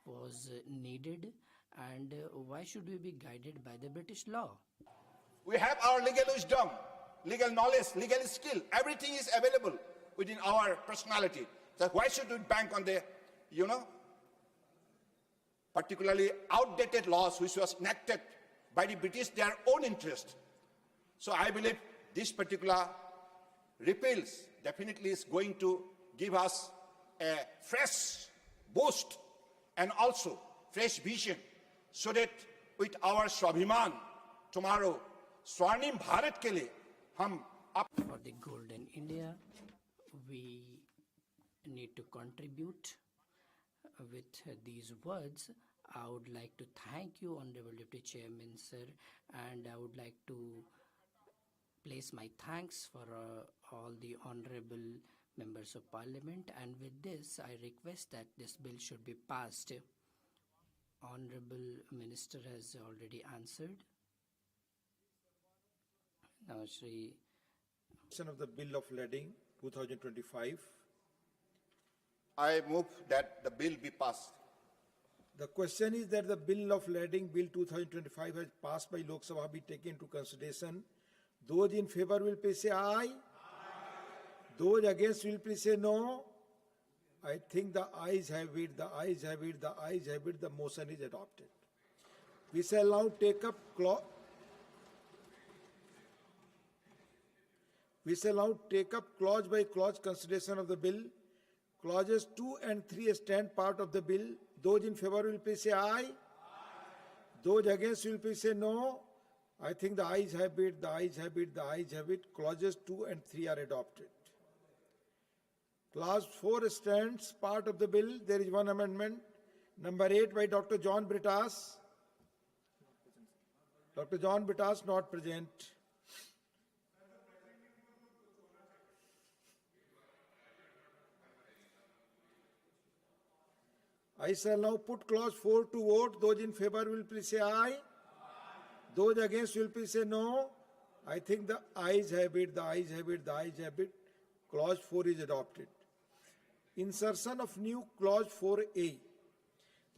was needed, and why should we be guided by the British law? We have our legal wisdom, legal knowledge, legal skill. Everything is available within our personality. So why should we bank on the, particularly outdated laws which was enacted by the British, their own interest? So I believe this particular repeals definitely is going to give us a fresh boost and also fresh vision, so that with our Swabhiman tomorrow, Swarnim Bharat ke liye, hum For the Golden India, we need to contribute with these words. I would like to thank you, Honorable Deputy Chairman, sir, and I would like to place my thanks for all the honorable members of Parliament, and with this I request that this bill should be passed. Honorable Minister has already answered. Now, Shri. Of the Bill of Lading 2025. I move that the bill be passed. The question is that the Bill of Lading Bill 2025 has passed by Lok Sabha be taken into consideration. Those in favor will please say aye. Those against will please say no. I think the ayes have it, the ayes have it, the ayes have it, the motion is adopted. We shall now take up clause by clause consideration of the bill. Clauses 2 and 3 stand part of the bill. Those in favor will please say aye. Those against will please say no. I think the ayes have it, the ayes have it, the ayes have it. Clauses 2 and 3 are adopted. Clause 4 stands part of the bill. There is one amendment. Number 8 by Dr. John Britas. Dr. John Britas not present. I shall now put clause 4 to vote. Those in favor will please say aye. Those against will please say no. I think the ayes have it, the ayes have it, the ayes have it. Clause 4 is adopted. Insertion of new clause 4A.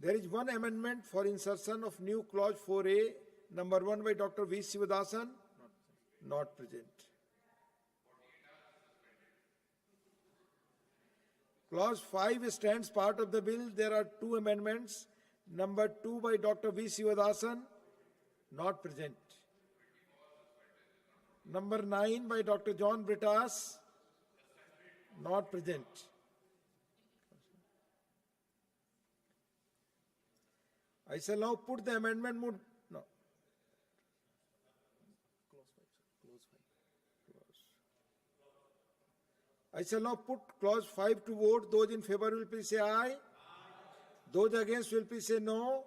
There is one amendment for insertion of new clause 4A. Number 1 by Dr. V. Sivadasan. Not present. Clause 5 stands part of the bill. There are 2 amendments. Number 2 by Dr. V. Sivadasan. Not present. Number 9 by Dr. John Britas. Not present. I shall now put the amendment. I shall now put clause 5 to vote. Those in favor will please say aye. Those against will please say no.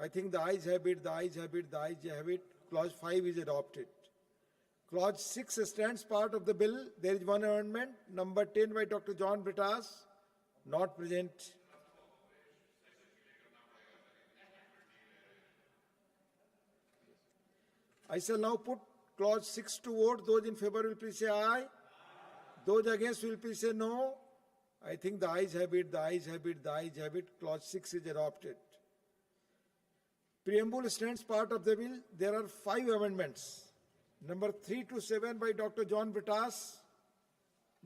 I think the ayes have it, the ayes have it, the ayes have it. Clause 5 is adopted. Clause 6 stands part of the bill. There is one amendment. Number 10 by Dr. John Britas. Not present. I shall now put clause 6 to vote. Those in favor will please say aye. Those against will please say no. I think the ayes have it, the ayes have it, the ayes have it. Clause 6 is adopted. Preamble stands part of the bill. There are 5 amendments. Number 3 to 7 by Dr. John Britas.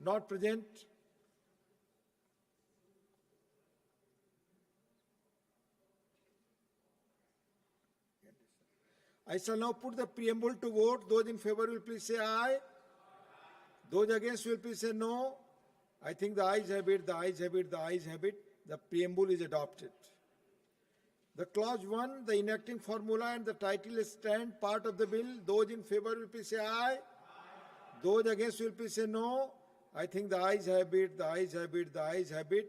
Not present. I shall now put the preamble to vote. Those in favor will please say aye. Those against will please say no. I think the ayes have it, the ayes have it, the ayes have it. The preamble is adopted. The clause 1, the enacting formula and the title stand part of the bill. Those in favor will please say aye. Those against will please say no. I think the ayes have it, the ayes have it, the ayes have it.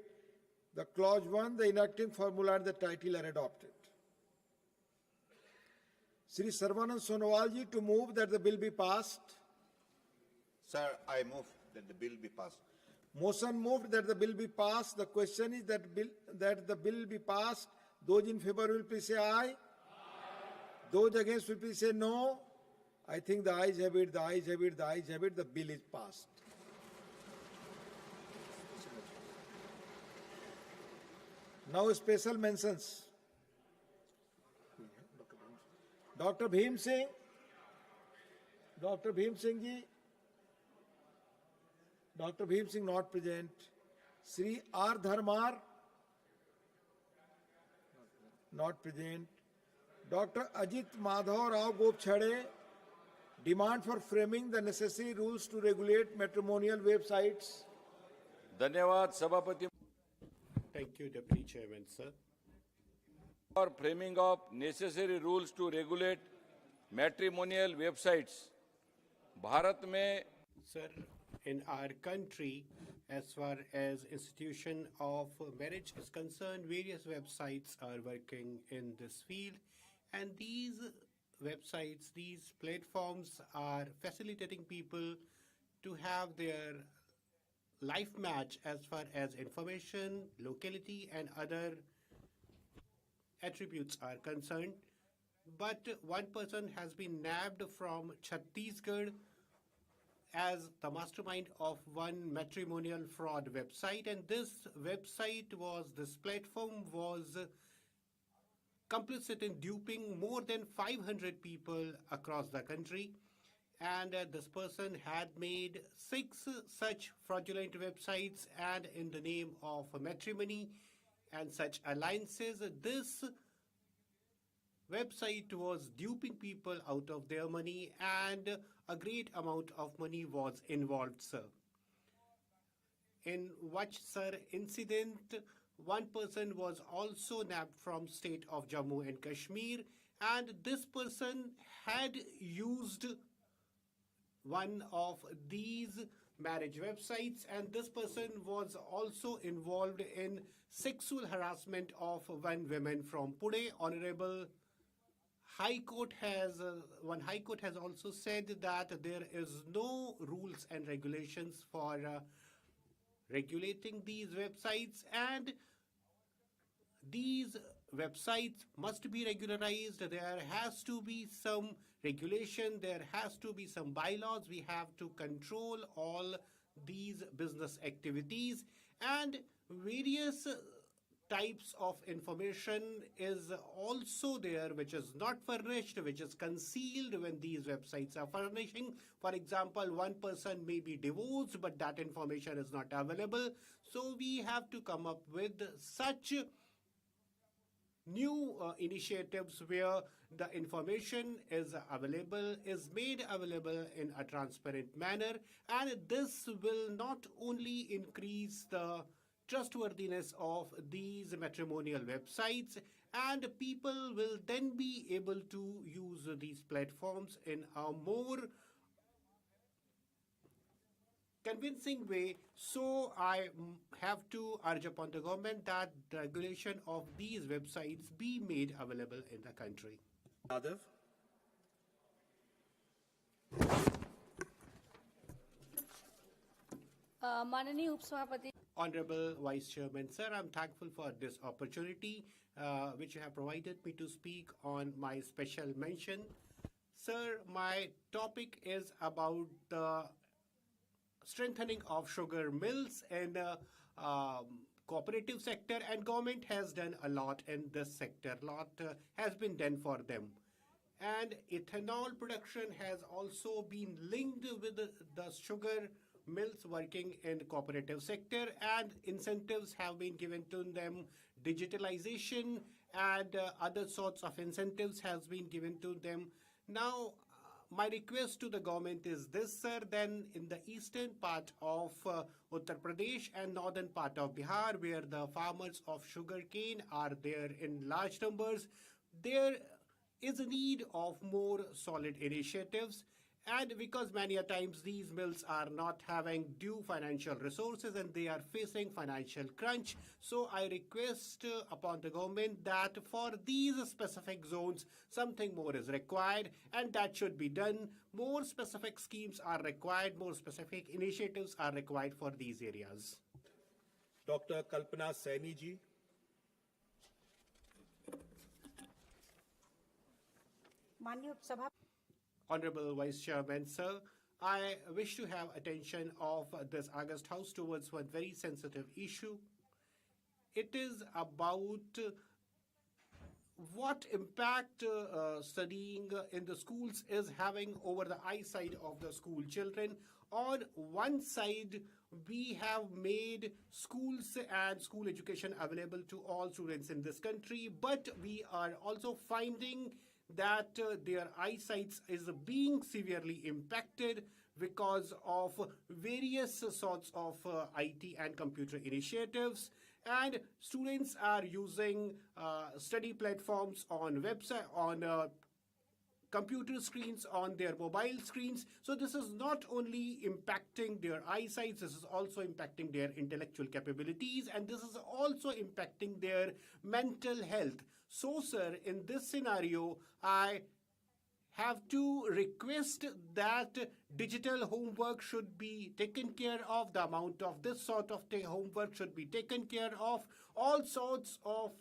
The clause 1, the enacting formula and the title are adopted. Shri Sarvanand Sonowalji to move that the bill be passed. Sir, I move that the bill be passed. Motion moved that the bill be passed. The question is that the bill be passed. Those in favor will please say aye. Those against will please say no. I think the ayes have it, the ayes have it, the ayes have it. The bill is passed. Now special mentions. Dr. Bhim Singh. Dr. Bhim Singh ji. Dr. Bhim Singh not present. Sri R. Dharmar not present. Dr. Ajit Madhav Rao Gopchade demand for framing the necessary rules to regulate matrimonial websites. धन्यवाद सभापति Thank you, Deputy Chairman, sir. for framing of necessary rules to regulate matrimonial websites. Bharat में Sir, in our country, as far as institution of marriage is concerned, various websites are working in this field, and these websites, these platforms are facilitating people to have their life match as far as information, locality, and other attributes are concerned. But one person has been nabbed from Chhattisgarh as the mastermind of one matrimonial fraud website, and this platform was complicit in duping more than 500 people across the country. And this person had made 6 such fraudulent websites, and in the name of matrimony and such alliances, this website was duping people out of their money, and a great amount of money was involved, sir. In which, sir, incident, one person was also nabbed from state of Jammu and Kashmir, and this person had used one of these marriage websites, and this person was also involved in sexual harassment of one woman from Pune. Honorable High Court has also said that there is no rules and regulations for regulating these websites, and these websites must be regularized. There has to be some regulation, there has to be some bylaws. We have to control all these business activities, and various types of information is also there which is not furnished, which is concealed when these websites are furnishing. For example, one person may be divorced, but that information is not available. So we have to come up with such new initiatives where the information is made available in a transparent manner, and this will not only increase the trustworthiness of these matrimonial websites, and people will then be able to use these platforms in a more convincing way. So I have to urge upon the government that the regulation of these websites be made available in the country. Yadav. माननीय उपसभापति Honorable Vice Chairman, sir, I'm thankful for this opportunity which you have provided me to speak on my special mention. Sir, my topic is about the strengthening of sugar mills and cooperative sector, and government has done a lot in this sector. A lot has been done for them. And ethanol production has also been linked with the sugar mills working in the cooperative sector, and incentives have been given to them. Digitalization and other sorts of incentives has been given to them. Now, my request to the government is this, sir. Then in the eastern part of Uttar Pradesh and northern part of Bihar, where the farmers of sugarcane are there in large numbers, there is a need of more solid initiatives. And because many a times these mills are not having due financial resources and they are facing financial crunch. So I request upon the government that for these specific zones, something more is required and that should be done. More specific schemes are required, more specific initiatives are required for these areas. Dr. Kalpana Saini ji. Honorable Vice Chairman, sir, I wish to have attention of this August House towards one very sensitive issue. It is about what impact studying in the schools is having over the eyesight of the school children. On one side, we have made schools and school education available to all students in this country, but we are also finding that their eyesight is being severely impacted because of various sorts of IT and computer initiatives, and students are using study platforms on website, on computer screens, on their mobile screens. So this is not only impacting their eyesight, this is also impacting their intellectual capabilities, and this is also impacting their mental health. So, sir, in this scenario, I have to request that digital homework should be taken care of. The amount of this sort of homework should be taken care of. All sorts of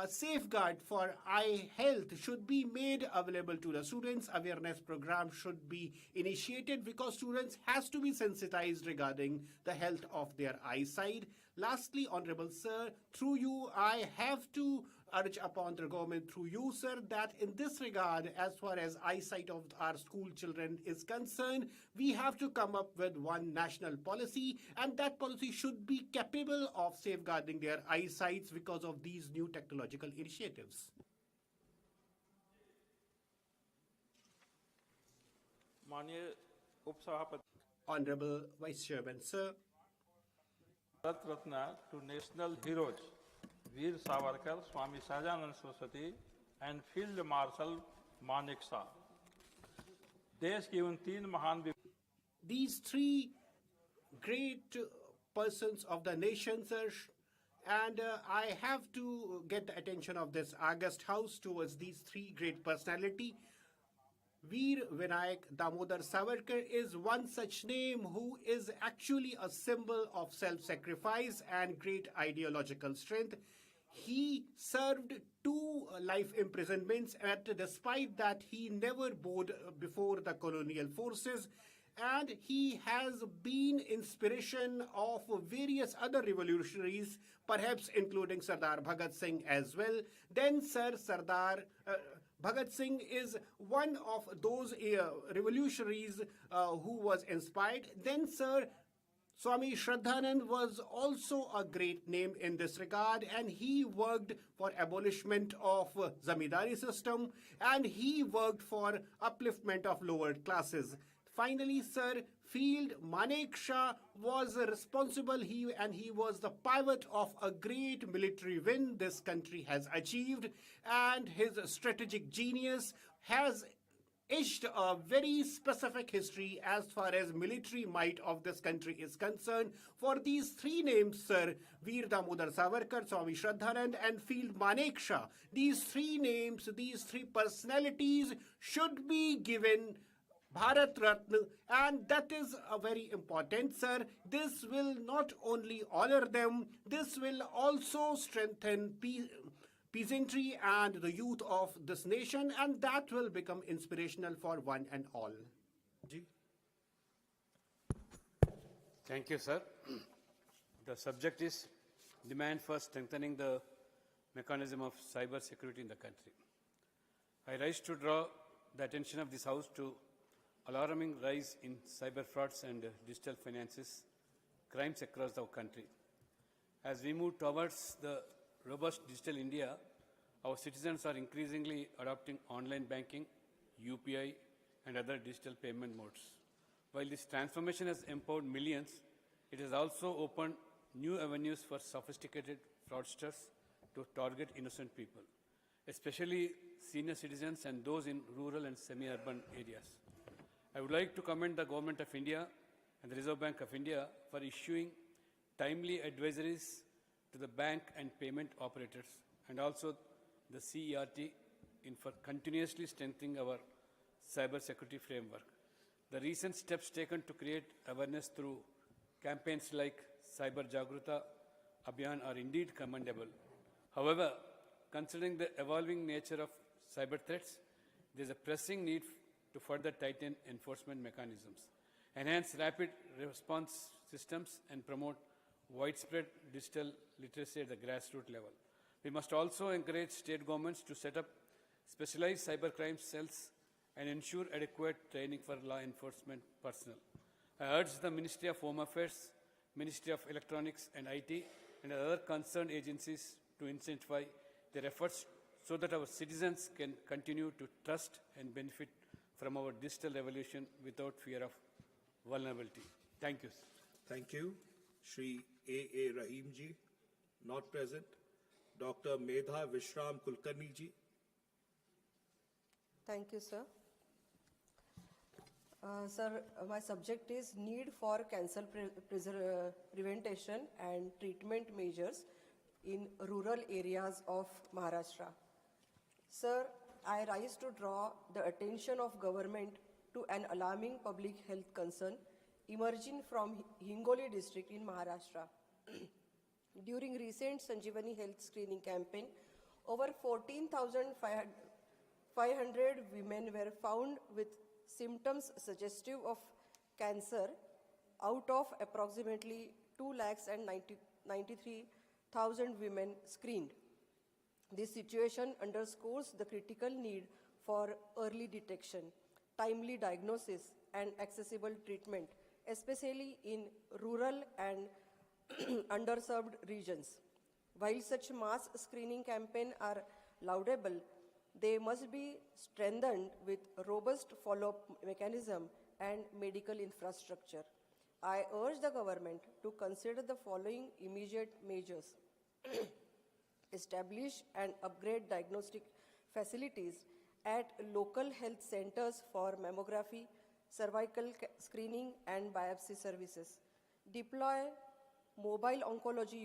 safeguard for eye health should be made available to the students. Awareness program should be initiated because students has to be sensitized regarding the health of their eyesight. Lastly, Honorable Sir, through you, I have to urge upon the government through you, sir, that in this regard, as far as eyesight of our school children is concerned, we have to come up with one national policy, and that policy should be capable of safeguarding their eyesights because of these new technological initiatives. Honorable Vice Chairman, sir. Bharat Ratna to national heroes Veer Savarkar, Swami Sahajanand Saraswati and Field Marshal Manek Shah. देश की उन तीन महान These three great persons of the nation, sir, and I have to get the attention of this August House towards these three great personalities. Veer Vinayak Damodar Savarkar is one such name who is actually a symbol of self-sacrifice and great ideological strength. He served 2 life imprisonments, and despite that, he never bowed before the colonial forces. And he has been inspiration of various other revolutionaries, perhaps including Sardar Bhagat Singh as well. Then, sir, Sardar Bhagat Singh is one of those revolutionaries who was inspired. Then, sir, Swami Shraddhanand was also a great name in this regard, and he worked for abolishment of zamindari system, and he worked for upliftment of lower classes. Finally, sir, Field Manek Shah was responsible, he was the pivot of a great military win this country has achieved, and his strategic genius has etched a very specific history as far as military might of this country is concerned. For these three names, sir, Veer Damodar Savarkar, Swami Shraddhanand and Field Manek Shah, these three names, these three personalities should be given Bharat Ratna, and that is a very important, sir. This will not only honor them, this will also strengthen peasantry and the youth of this nation, and that will become inspirational for one and all. Thank you, sir. The subject is demand for strengthening the mechanism of cyber security in the country. I rise to draw the attention of this House to alarming rise in cyber frauds and digital finances, crimes across the country. As we move towards the robust digital India, our citizens are increasingly adopting online banking, UPI, and other digital payment modes. While this transformation has empowered millions, it has also opened new avenues for sophisticated fraudsters to target innocent people, especially senior citizens and those in rural and semi-urban areas. I would like to commend the Government of India and the Reserve Bank of India for issuing timely advisories to the bank and payment operators, and also the CERT for continuously strengthening our cyber security framework. The recent steps taken to create awareness through campaigns like Cyber Jagruta Abhiyan are indeed commendable. However, considering the evolving nature of cyber threats, there is a pressing need to further tighten enforcement mechanisms, enhance rapid response systems, and promote widespread digital literacy at the grassroots level. We must also encourage state governments to set up specialized cybercrime cells and ensure adequate training for law enforcement personnel. I urge the Ministry of Home Affairs, Ministry of Electronics and IT, and other concerned agencies to intensify their efforts so that our citizens can continue to trust and benefit from our digital revolution without fear of vulnerability. Thank you. Thank you. Shri A. Rahim ji, not present. Dr. Medha Vishram Kulkarni ji. Thank you, sir. Sir, my subject is need for cancer prevention and treatment measures in rural areas of Maharashtra. Sir, I rise to draw the attention of government to an alarming public health concern emerging from Hingoli district in Maharashtra. During recent Sanjeevani health screening campaign, over 14,500 women were found with symptoms suggestive of cancer out of approximately 2,93,000 women screened. This situation underscores the critical need for early detection, timely diagnosis, and accessible treatment, especially in rural and underserved regions. While such mass screening campaigns are laudable, they must be strengthened with robust follow-up mechanism and medical infrastructure. I urge the government to consider the following immediate measures. Establish and upgrade diagnostic facilities at local health centers for mammography, cervical screening, and biopsy services. Deploy mobile oncology